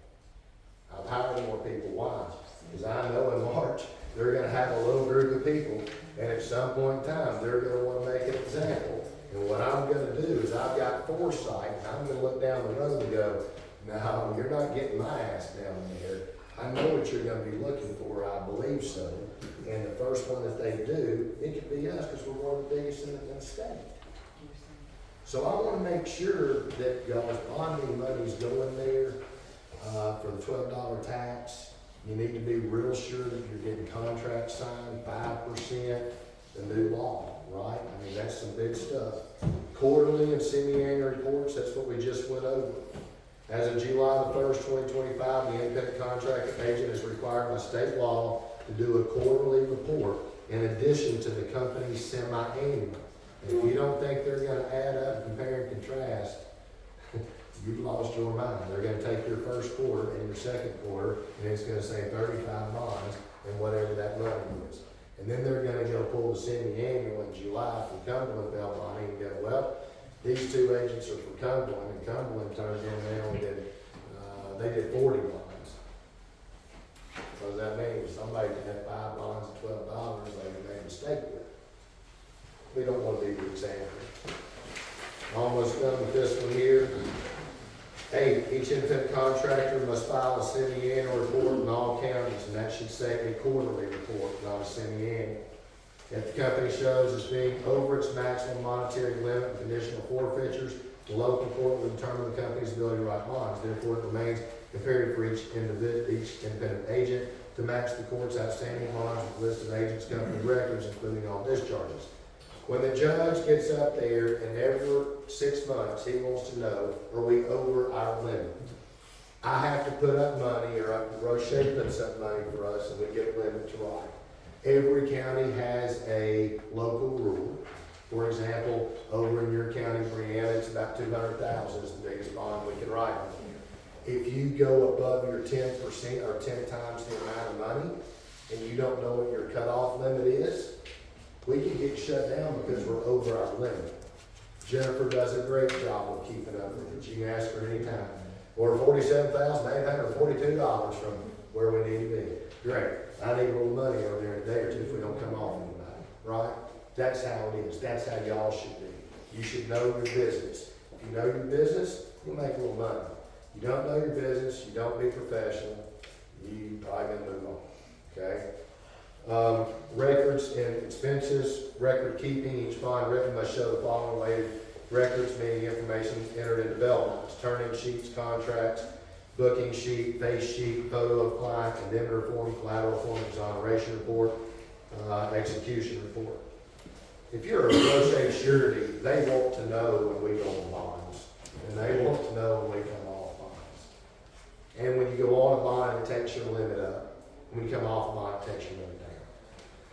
I've hired more people. Why? Because I know in March, they're gonna have a little group of people, and at some point in time, they're gonna wanna make an example. And what I'm gonna do is I've got foresight, and I'm gonna look down the road and go, no, you're not getting my ass down there. I know what you're gonna be looking for, I believe so. And the first one that they do, it could be us, because we're one of the biggest in the state. So I wanna make sure that y'all's bonding money's going there, for the $12 tax. You need to be real sure that you're getting contracts signed, 5%, the new law, right? I mean, that's some big stuff. Quarterly and semi-annual reports, that's what we just went over. As of July the 1st, 2025, the independent contractor agent is required by state law to do a quarterly report in addition to the company's semi-annual. And if you don't think they're gonna add up, compare and contrast, you've lost your mind. They're gonna take your first quarter and your second quarter, and it's gonna say 35 bonds and whatever that money is. And then they're gonna go pull the semi-annual in July from Cumberland Bell Bonnie and go, well, these 2 agents are from Cumberland, and Cumberland turns in, they only did, they did 40 bonds. What does that mean? Somebody that had 5 bonds at $12, they made a mistake with it. We don't want to be the example. Almost done with this one here. 8, each independent contractor must file a semi-annual report in all counties, and that should say a quarterly report, not a semi-annual. If the company shows as being over its maximum monetary limit and conditional forfeitures, the local court will determine the company's ability to write bonds. Therefore, it remains imperative for each independent agent to match the court's outstanding bonds with a list of agents' company records, including all discharges. When the judge gets up there and every 6 months he wants to know, are we over our limit? I have to put up money, or Roche puts up money for us, and we get a limit to write. Every county has a local rule. For example, over in your county, Brianna, it's about 200,000 is the biggest bond we can write on here. If you go above your 10% or 10 times the amount of money, and you don't know what your cutoff limit is, we can get shut down because we're over our limit. Jennifer does a great job of keeping up with it. You can ask her anytime. We're $47,842 from where we need to be. Great. I need a little money over there in a day or two if we don't come off anybody, right? That's how it is. That's how y'all should be. You should know your business. If you know your business, you'll make a little money. You don't know your business, you don't be professional, you probably gonna move on, okay? Records and expenses, record keeping, each bond written must show the following related records, meaning information entered in developments, turn-in sheets, contracts, booking sheet, face sheet, photo of client, indemnity form, collateral form, exoneration report, execution report. If you're a pro se surety, they want to know when we go on bonds, and they want to know when we come off bonds. And when you go on a bond, it takes your limit up. When you come off a bond, it takes your limit down.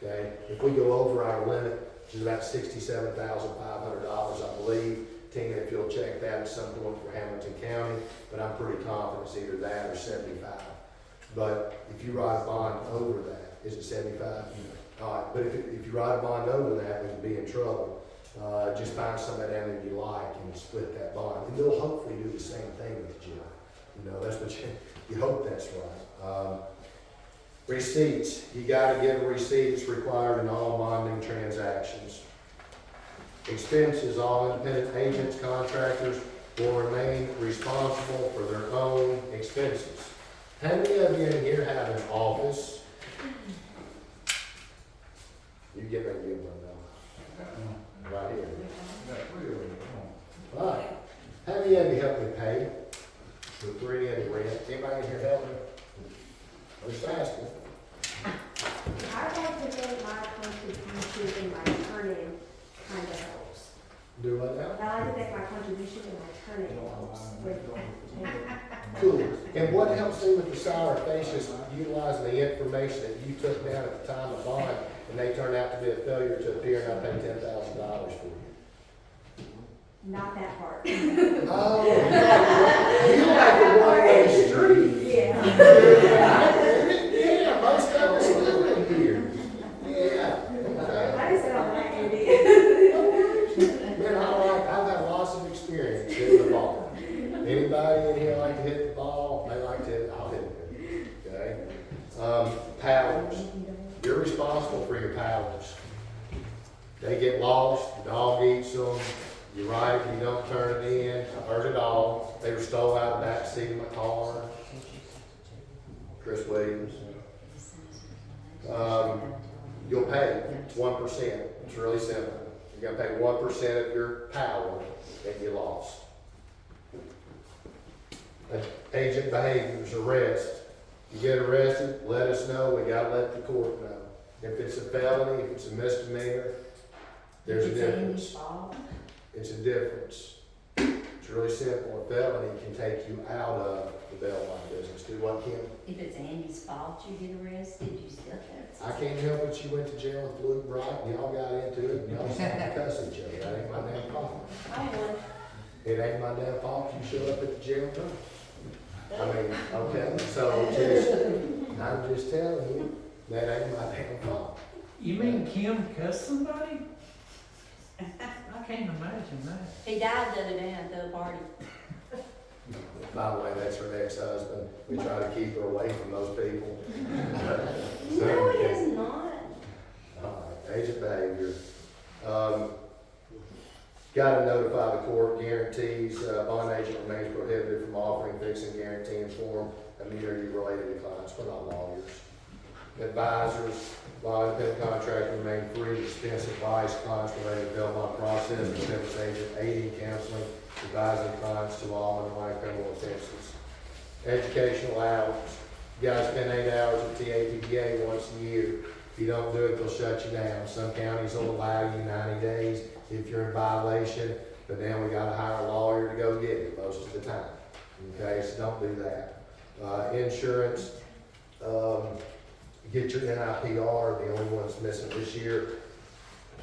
Okay? If we go over our limit, which is about $67,500, I believe, Tina, if you'll check that at some point for Hamilton County, but I'm pretty confident it's either that or 75. But if you write a bond over that, is it 75? All right, but if you write a bond over that, we can be in trouble. Just find somebody down there you like and split that bond. And they'll hopefully do the same thing with you. You know, that's what you hope that's right. Receipts, you gotta give receipts required in all bonding transactions. Expenses, all independent agents, contractors will remain responsible for their own expenses. How many of you in here have an office? You get ready to give one now. Right here. Right. How many of you help me pay? The 3 in the rent. Anybody in here help me? I'm just asking. I'd like to think my contribution in my turn-in kind of helps. Do what now? I like to think my contribution in my turn-in helps with. Cool. And what helps me with the sour face is utilizing the information that you took down at the time of bond, and they turn out to be a failure to appear, and I pay $10,000 for you. Not that part. Oh, you like a one-way street. Yeah. Yeah, most of us do in here. Yeah. Okay. I just said all that, Andy. Man, I've had lots of experience hitting the ball. Anybody in here like to hit the ball? They like to hit, I'll hit it. Okay? Powers. You're responsible for your powers. They get lost, the dog eats them, you ride it, you don't turn it in. I've heard it all. They were stole out of the back seat of my car. Chris Williams. You'll pay 1%. It's really simple. You're gonna pay 1% of your power that you lost. Agent behaviors, arrest. You get arrested, let us know. We gotta let the court know. If it's a felony, if it's a misdemeanor, there's a difference. It's a difference. It's really simple. A felony can take you out of the bail bond business. Do what, Kim? If it's Andy's fault you get arrested, you still have to. I can't help it. You went to jail with Luke Bright and y'all got into it and y'all started to cuss each other. That ain't my damn fault. I would. It ain't my damn fault you show up at the jail drunk. I mean, okay, so I'm just telling you, that ain't my damn fault. You mean Kim cussed somebody? I can't imagine that. He died the other day at the party. By the way, that's her ex-husband. We try to keep her away from those people. No, he is not. All right, agent behavior. Got to notify the court. Guarantees, bond agent remains prohibited from offering, fixing, guaranteeing form immunity related to clients. We're not lawyers. Advisors, law independent contractor remain free to dispense advice, clients related to bail bond process, defense agent aiding, counseling, advising clients to all underlying criminal offenses. Educational hours. You guys spend 8 hours at TAPPA once a year. If you don't do it, they'll shut you down. Some counties will allow you 90 days if you're in violation, but then we gotta hire a lawyer to go get it most of the time. Okay, so don't do that. Insurance, get your NIPR, the only one that's missing this year.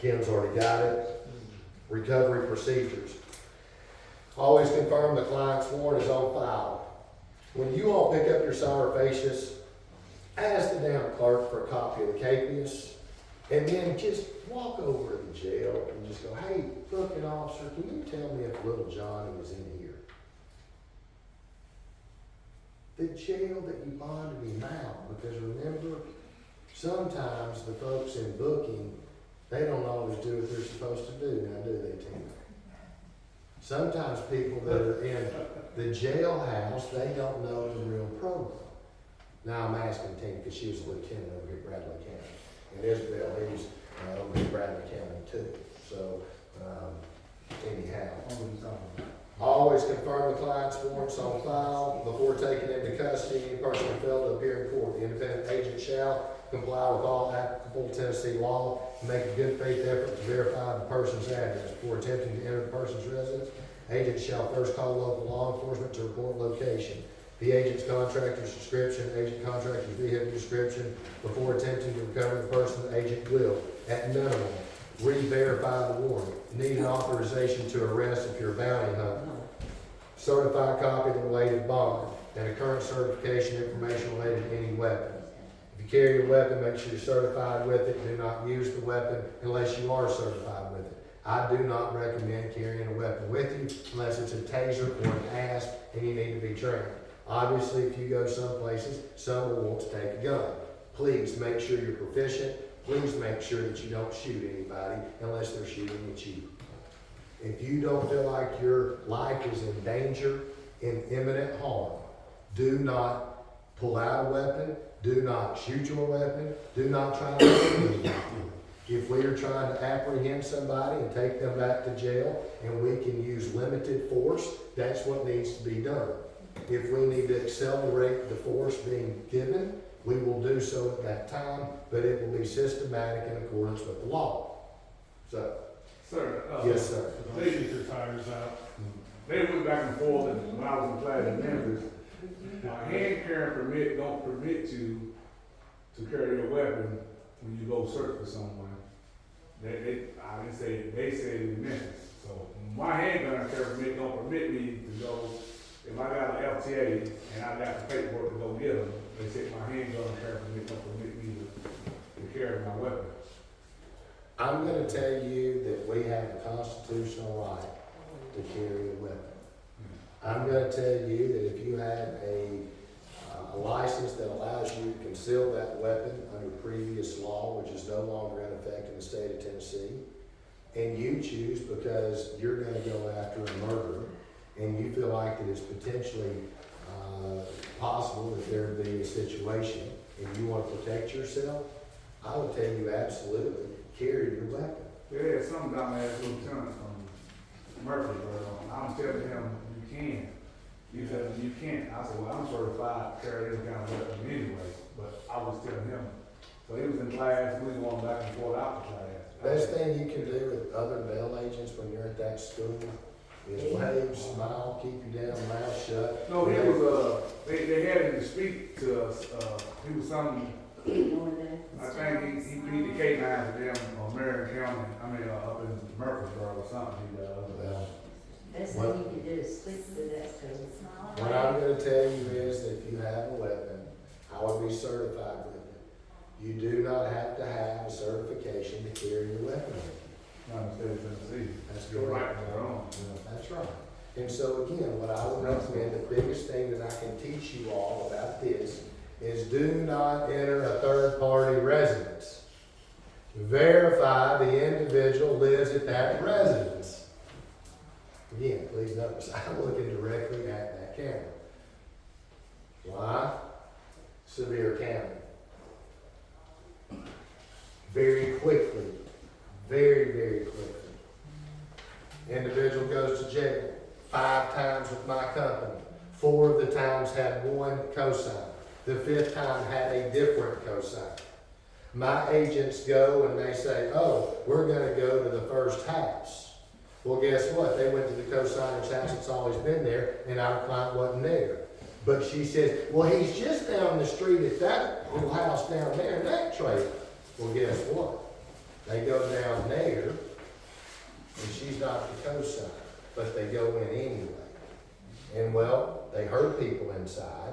Kim's already got it. Recovery procedures. Always confirm the client's warrant is on file. When you all pick up your sour facias, ask the damn clerk for a copy of the capias, and then just walk over to the jail and just go, hey, booking officer, can you tell me if little Johnny was in here? The jail that you bonded him out, because remember, sometimes the folks in booking, they don't always do what they're supposed to do, now do they, Tina? Sometimes people that are in the jailhouse, they don't know the real program. Now I'm asking Tina, because she was a lieutenant over here at Bradley County, and Isabel, he's over at Bradley County too. So, anyhow. Always confirm the client's warrants on file before taking into custody any person who failed to appear in court. The independent agent shall comply with all applicable Tennessee law and make a good faith effort to verify the person's address. Before attempting to enter the person's residence, agent shall first call local law enforcement to report location. The agent's contractor's description, agent contractor's vehicle description. Before attempting to recover the person, the agent will, at minimum, re-verify the warrant. Need an authorization to arrest if you're a bounty hunter. Certified copy of the related bond and a current certification information related to any weapon. If you carry a weapon, make sure you're certified with it. Do not use the weapon unless you are certified with it. I do not recommend carrying a weapon with you unless it's a taser or an asp and you need to be trained. Obviously, if you go some places, some will want to take a gun. Please make sure you're proficient. Please make sure that you don't shoot anybody unless they're shooting at you. If you don't feel like your life is in danger, in imminent harm, do not pull out a weapon, do not shoot your weapon, do not try to shoot anybody. If we are trying to apprehend somebody and take them back to jail and we can use limited force, that's what needs to be done. If we need to accelerate the force being given, we will do so at that time, but it will be systematic in accordance with the law. So, Sir, yes, sir. They get your tires out. They went back and forth, and when I was in class in Memphis, my hand carrying permit don't permit you to carry a weapon when you go search for someone. I didn't say it, they said it in Memphis. So my handgun carry permit don't permit me to go. If I got an LTA and I got the paperwork to go get them, they said my handgun carry permit don't permit me to carry my weapon. I'm going to tell you that we have a constitutional right to carry a weapon. I'm going to tell you that if you have a license that allows you to conceal that weapon under previous law, which is no longer in effect in the state of Tennessee, and you choose because you're going to go after a murderer, and you feel like that it's potentially possible that there would be a situation, and you want to protect yourself, I would tell you absolutely carry your weapon. There is some dumbass lieutenant from Murfreesboro, and I'm telling him you can. He said you can't. I said, well, I'm certified to carry this kind of weapon anyway, but I was telling him. So he was in class, we was going back and forth out the class. Best thing you can do with other bail agents when you're at that school is wave, smile, keep your damn mouth shut. No, he was, they had him to speak to us, he was some, I think he beat the K9 to them, Marion County, up in Murfreesboro or something he does. Best thing you can do is speak to that school. What I'm gonna tell you is that if you have a weapon, I would be certified with it. You do not have to have a certification to carry your weapon with you. Not in the state of Tennessee. That's You're right, correct. they're wrong. That's right. And so again, what I would recommend, the biggest thing that I can teach you all about this is do not enter a third-party residence. Verify the individual lives at that residence. Again, please notice, I'm looking directly at that camera. Why? Sevier County. Very quickly, very, very quickly. Individual goes to jail 5 times with my company. 4 of the times had one cosign. The 5th time had a different cosign. My agents go and they say, oh, we're going to go to the first house. Well, guess what? They went to the cosigner's house that's always been there, and our client wasn't there. But she says, well, he's just down the street at that little house down there in that trailer. Well, guess what? They go down there, and she's not the co-signer, but they go in anyway. And well, they heard people inside.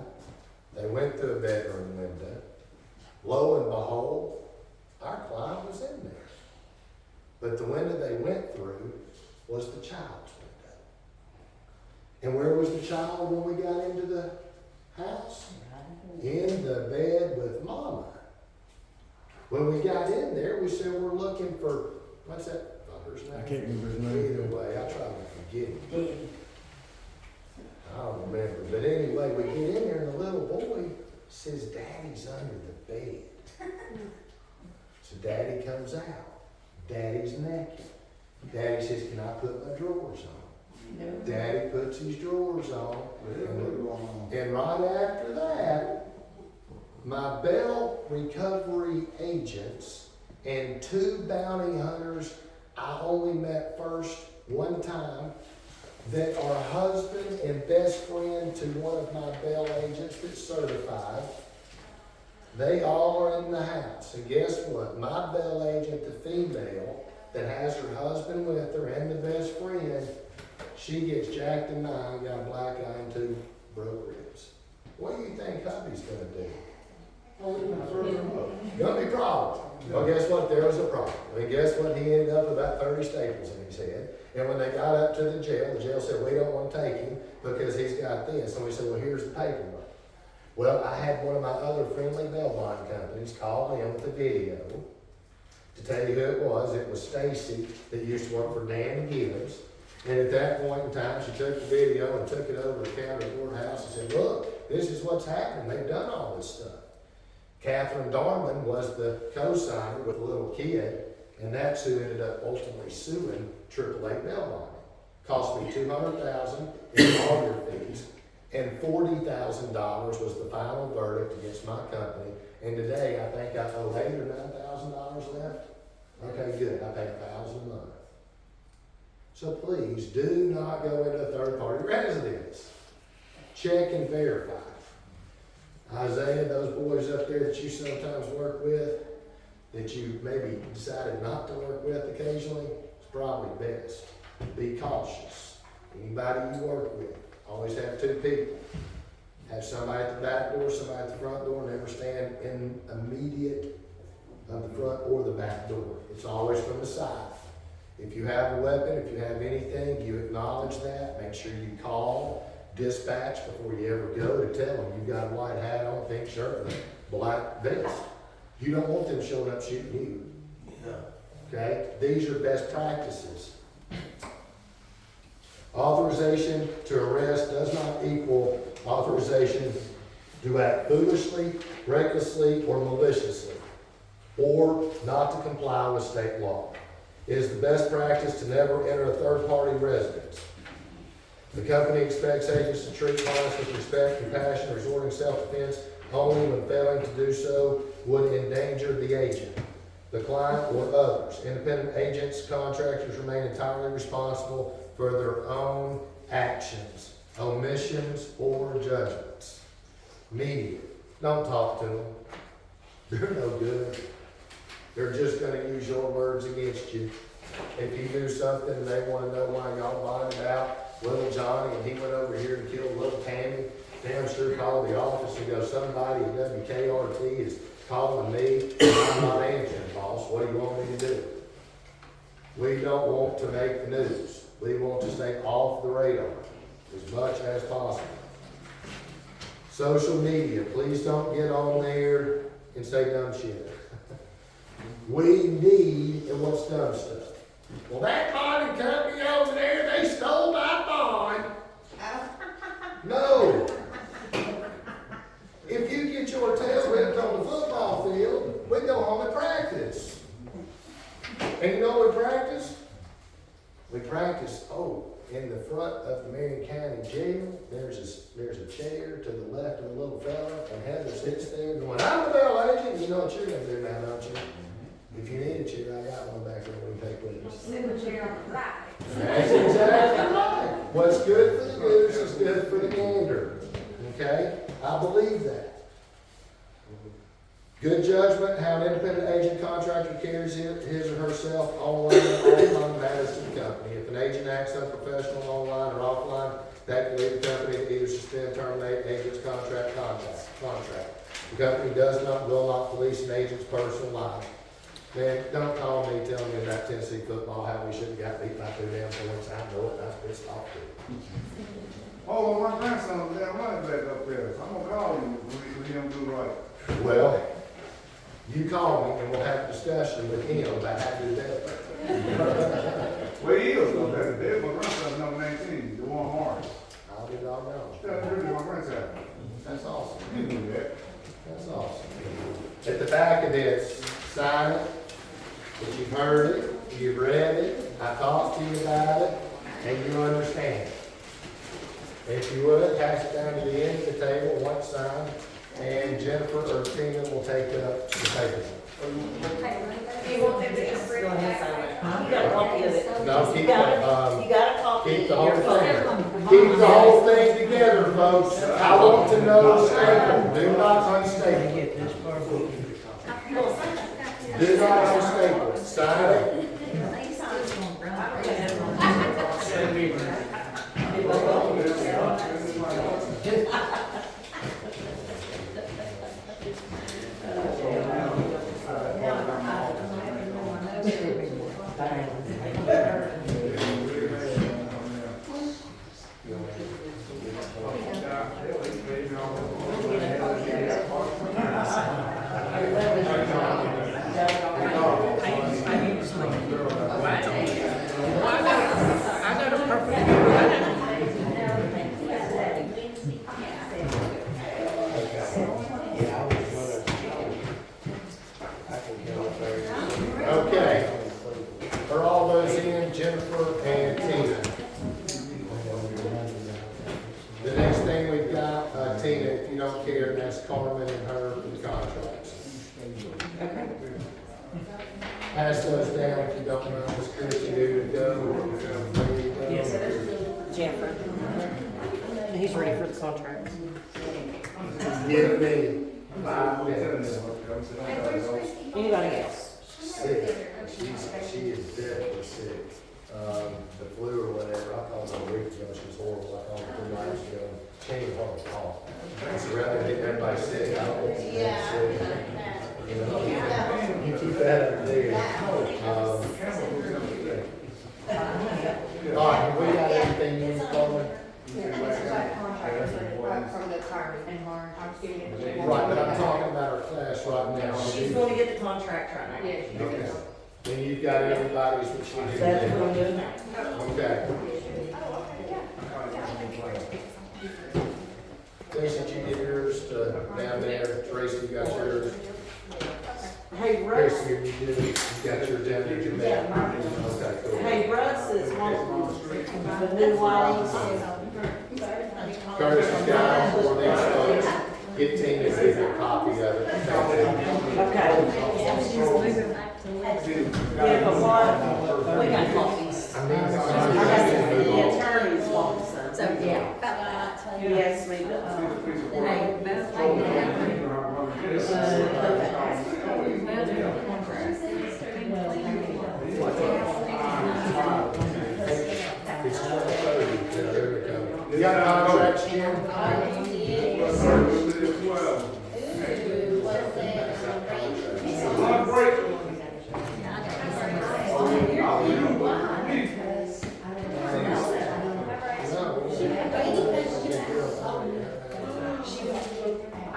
They went through a bedroom window. Lo and behold, our client was in there. But the window they went through was the child's window. And where was the child when we got into the house? In the bed with Mama. When we got in there, we said we're looking for, what's that fucker's name? I can't remember his name. Either way, I try to forget him. Debbie. I don't remember. But anyway, we get in there and the little boy says, Daddy's under the bed. So Daddy comes out. Daddy's naked. Daddy says, can I put my drawers on? No. Daddy puts his drawers on. And right after that, my bail recovery agents and 2 bounty hunters I only met first one time that are husband and best friend to one of my bail agents that's certified. They all are in the house. And guess what? My bail agent, the female, that has her husband with her and the best friend, she gets jacked in 9, got a black eye and 2 broke ribs. What do you think hubby's gonna do? Gonna be problem. Well, guess what? There was a problem. And guess what? He ended up with about 30 staples in his head. And when they got up to the jail said, we don't want to take him because he's got this. And we said, well, here's the paperwork. Well, I had one of my other friendly bail bond companies call in with a video to tell you who it was. It was Stacy that used to work for Dan Gibbs. And at that point in time, she took the video and took it over to the county courthouse and said, look, this is what's happening. They've done all this stuff. Catherine Darman was the co-signer with a little kid, and that's who ended up ultimately suing AAA bail bonding. Cost me $200,000 in lawyer fees, and $40,000 was the final verdict against my company. And today, I think I owe $8,000 or $9,000 left. Okay, good. I pay $1,000 a month. So please do not go into a third-party residence. Check and verify. Isaiah, those boys up there that you sometimes work with, that you maybe decided not to work with occasionally, it's probably best. Be cautious. Anybody you work with, always have 2 people. Have somebody at the back door, somebody at the front door, never stand in immediate of the front or the back door. It's always from the side. If you have a weapon, if you have anything, you acknowledge that. Make sure you call dispatch before you ever go to tell them you've got a white hat on, pink shirt, and a black vest. You don't want them showing up shooting you. Okay? These are best practices. Authorization to arrest does not equal authorization to act foolishly, recklessly, or maliciously, or not to comply with state law. It is the best practice to never enter a third-party residence. The company expects agents to treat clients with respect, compassion, resorting self-defense only when failing to do so would endanger the agent, the client, or others. Independent agents, contractors remain entirely responsible for their own actions, omissions, or judgments. Media, don't talk to them. They're no good. They're just going to use your words against you. If you do something and they want to know why y'all bonded out little Johnny and he went over here and killed little Tammy, damn sure call the office and go, somebody at WKRT is calling me and I'm not answering, boss. What do you want me to do? We don't want to make the news. We want to stay off the radar as much as possible. Social media, please don't get on there and say dumb shit. We need, and what's dumb stuff? Well, that bonding company over there, they stole my bond. No. If you get your tail ripped on the football field, we go home and practice. And you know what we practice? We practice, in the front of the Marion County Jail, there's a chair to the left of the little fella, and Heather sits there going, I'm the bail agent. You know what you're going to do now, don't you? If you need a chair, I got one back there we can take with us. Sit in the chair on the right. That's exactly right. What's good for the goose is good for the gander. Okay? I believe that. Good judgment, how an independent agent contractor carries his or herself online and offline matters to the company. If an agent acts unprofessional online or offline, that can lead the company to either suspend, terminate agent's contract. The company will not police an agent's personal life. Man, don't call me telling me about Tennessee football, how we should've got beat by 2 damn points. I know it, I was pissed off too. Oh, my grandson was that running back up there. I'm gonna call him when him do right. Well, you call me and we'll have a discussion with him about how to do that. Well, he is though. That's my grandson, number 19, the one Morris. I'll be doggone. That's really my grandson. That's awesome. He knew that. That's awesome. At the back of this, sign it. If you've heard it, you've read it, I talked to you about it, and you understand it. If you would, pass it down to the end of the table, one sign, and Jennifer or Tina will take up the paper. You want them to just bring Go it ahead, back? sign it. You got a copy of it. No, keep You got the, it. You got a copy. keep the in whole your phone. thing. Keep the whole thing together, folks. I want to know staple. Do not unstaple. Do not unstaple. Sign it. Okay. Are all those in, Jennifer and Tina? The next thing we've got, Tina, if you don't care, and that's Carmen and her for the contracts. Okay. Pass those down if you don't know, it's good to do to go. Yes. Jennifer. He's ready for the contract. Give me 5 minutes. Anybody else? Sick. She is definitely sick. The flu or whatever, I called her a week ago, she was horrible. I called her 2 nights ago. She ain't even hardly cough. So rather than get everybody sick, I don't want to get sick. You know, you keep that up there. All right, we got everything in Carmen? From the car and Mark, I was giving it to. Right, but I'm talking about our class right now. She's going to get the contract right now. Yes. Okay. Then you've got everybody's what you need. That's what I'm doing now. Okay. Jason, you get yours down there. Tracy, you got yours. Hey, Russ. Tracy, you got yours down there. Jamel. Okay, cool. Hey, Russ is wanting the new lights. Curtis has got all 4 of these folks. Get Tina to give you a copy of it. Okay. Yeah, but what, we got copies. I mean, I got the attorneys want some. So, yeah. Yes, we do. it's 1:30. There we go. You got contracts, Jim?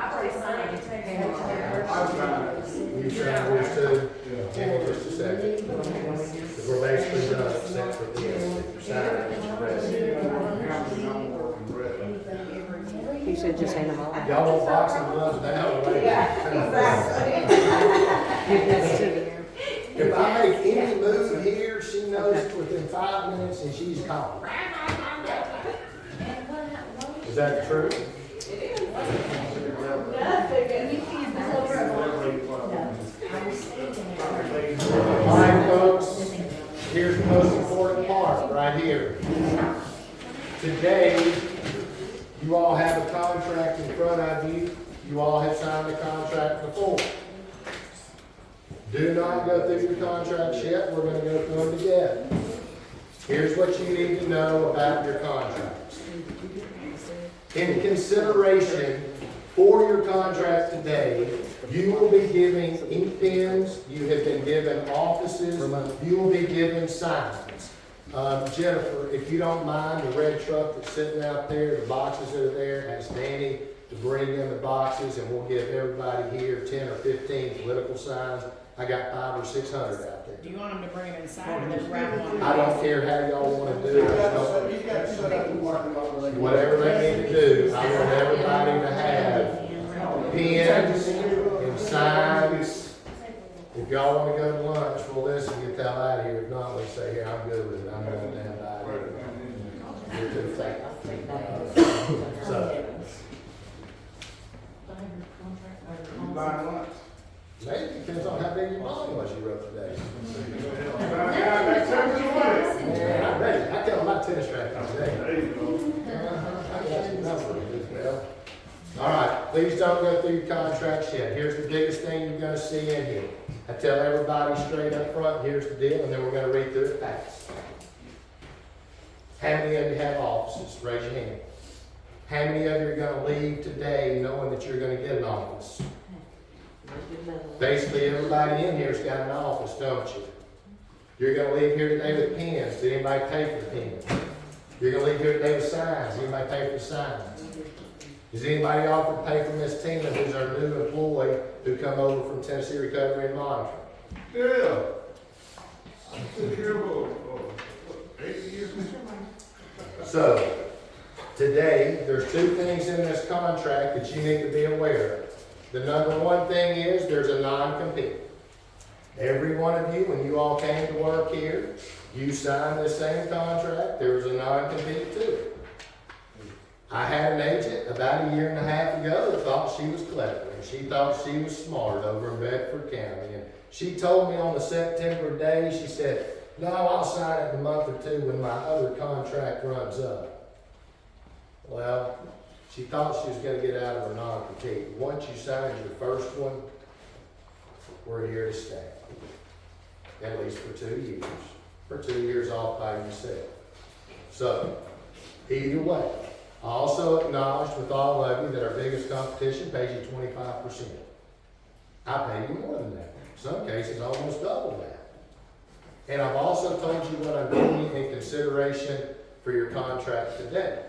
I've already signed it. You trying yours too? Give me just a second. Because we're basically done except for this. If you're signing, it's rest. He should just hand them all. Y'all want boxing gloves now or later? If I make any move here, she knows it within 5 minutes and she's calling. Is that true? All right, folks, here's the most important part right here. Today, you all have a contract in front of you. You all have signed the contract before. Do not go through your contracts yet, we're gonna go through them together. Here's what you need to know about your contracts. In consideration for your contract today, you will be giving ink pens, you have been given offices, you will be given signs. Jennifer, if you don't mind, the red truck that's sitting out there, the boxes that are there, ask Danny to bring in the boxes, and we'll give everybody here 10 or 15 political signs. I got 500 or 600 out there. Do you want them to bring them inside or then wrap them on? I don't care how y'all wanna do it. Whatever they need to do, I want everybody to have pens and signs. If y'all wanna go to lunch, we'll listen, get the hell out of here. If not, let's say, here, I'm good with it, I'm going down by here. You're too fast. So, You buying lunch? maybe, depends on how big your body was you wrote today. Man, I'm ready, I tell my tennis racket today. There you go. I got your number as well. All right, please don't go through your contracts yet. Here's the biggest thing you're gonna see in here. I tell everybody straight up front, here's the deal, and then we're gonna read through it fast. How many of you have offices? Raise your hand. How many of you are gonna leave today knowing that you're gonna get an office? Basically, everybody in here's got an office, don't you? You're gonna leave here today with pens. Did anybody pay for the pens? You're gonna leave here today with signs. Did anybody pay for the signs? Does anybody offer to pay for Miss Tina, who's our new employee, who come over from Tennessee Recovery and Monitoring? Yeah. I took care of 8 years. So, today, there's two things in this contract that you need to be aware of. The number one thing is there's a non-compete. Every one of you, when you all came to work here, you signed the same contract, there was a non-compete to it. I had an agent about 1.5 years ago that thought she was clever, and she thought she was smart over in Bedford County. And she told me on the September day, she said, no, I'll sign it in a month or two when my other contract runs up. Well, she thought she was gonna get out of her non-compete. Once you signed your first one, we're here to stay. At least for 2 years. For 2 years off by yourself. So, either way, I also acknowledge with all of you that our biggest competition pays you 25%. I pay you more than that. In some cases, almost double that. And I've also told you what I'm giving you in consideration for your contract today.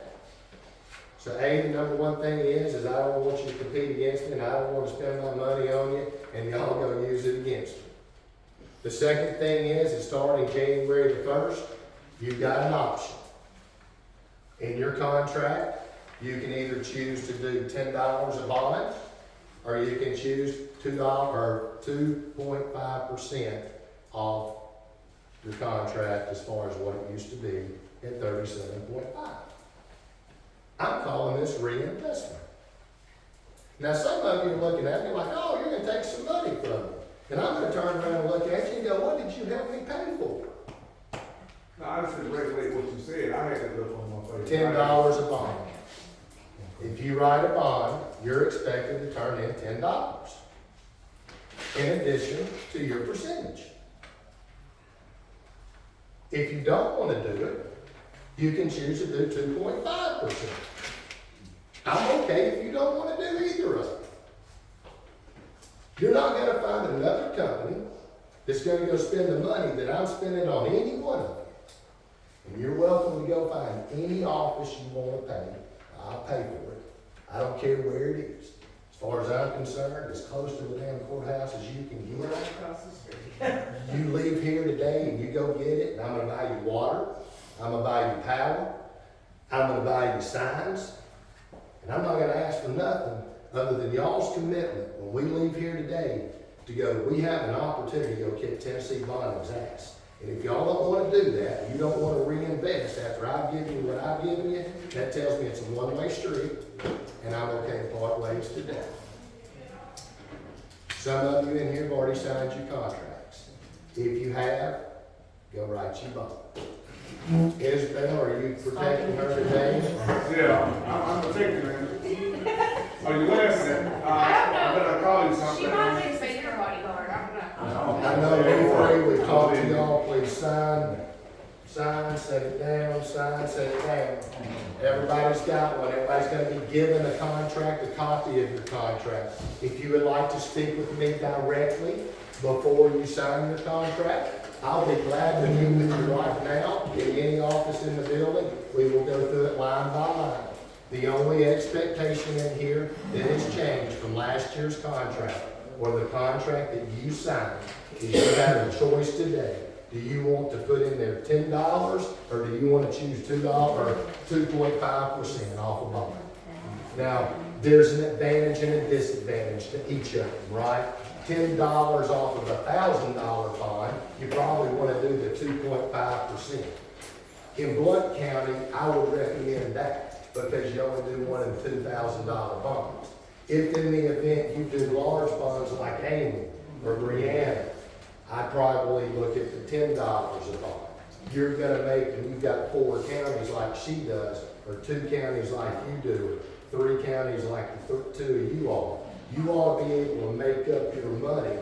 So A, the number one thing is I don't want you to compete against me, and I don't want to spend my money on you, and y'all go use it against me. The second thing is starting January the 1st, you've got an option. In your contract, you can either choose to do $10 a bond, or you can choose $2.5% off your contract as far as what it used to be at 37.5. I'm calling this reinvestment. Now, some of you are looking at me like, oh, you're going to take some money from me. And I'm going to turn around and look at you and go, what did you help me pay for? No, I just didn't regulate what you said. I had that look on my face. $10 a bond. If you write a bond, you're expected to turn in $10 in addition to your percentage. If you don't want to do it, you can choose to do 2.5%. I'm okay if you don't want to do either of them. You're not going to find another company that's going to go spend the money that I'm spending on any one of them. And you're welcome to go find any office you want to pay. I'll pay for it. I don't care where it is. As far as I'm concerned, as close to the damn courthouse as you can get. Across the street. You leave here today and you go get it, and I'm going to buy you water. I'm going to buy you power. I'm going to buy you signs. And I'm not going to ask for nothing other than y'all's commitment when we leave here today to go, we have an opportunity to go kick Tennessee Bonding's ass. And if y'all don't want to do that, you don't want to reinvest after I've given you what I've given you, that tells me it's a one-way street, and I'm okay to part ways today. Some of you in here have already signed your contracts. If you have, go write your bond. Isabel, are you protecting her today? Yeah, I'm protecting her. Oh, you laughing at me? I better call you something. She might need to be your bodyguard, I don't know. No, we three, we talked to y'all, please sign, set it down, set it down. Everybody's got one, everybody's gonna be given a contract, a copy of your contract. If you would like to speak with me directly before you sign your contract, I'll be glad to meet with you right now in any office in the building. We will go through it line by line. The only expectation in here that has changed from last year's contract or the contract that you signed is you have a choice today. Do you want to put in there $10 or do you want to choose $2 or 2.5% off a bond? Now, there's an advantage and a disadvantage to each of them, right? $10 off of a $1,000 bond, you probably want to do the 2.5%. In Blount County, I would recommend that because you only do $1,000 and $2,000 bonds. If in the event you do large bonds like Amy or Brianna, I'd probably look at the $10 a bond. You're gonna make, and you've got 4 counties like she does, or 2 counties like you do, or 3 counties like the 2 of you all. You ought to be able to make up your money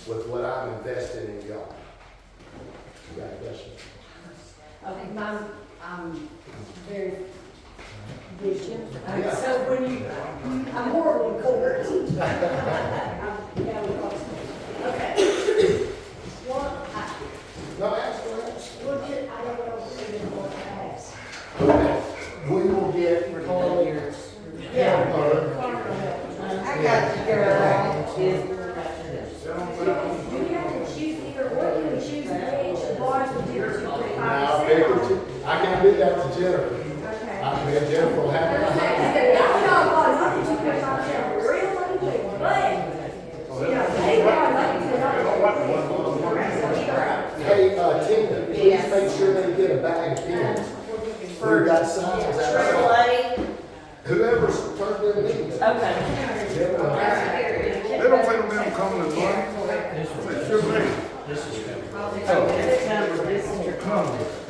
with what I'm invested in y'all. You got a question? Okay, I'm very visual. Yeah. So when you, I'm horrible in court. Okay. What, No, ask, go ahead. we'll get, I don't know if we even want to ask. Okay. We will get Carly. Yeah. Her. I got you, girl. Is, Do you have to choose either one, you can choose which bars would do it? Now, I can't do that to Jennifer. Okay. I mean, Jennifer will have to. Y'all know, I think you can find out real money, but, they are lucky to Hey, Tina, please make sure they get a bag of pins. We've got signs outside. Whoever's turned in these. Okay. They don't wait on them coming to money. They sure make. This is your Cumberland.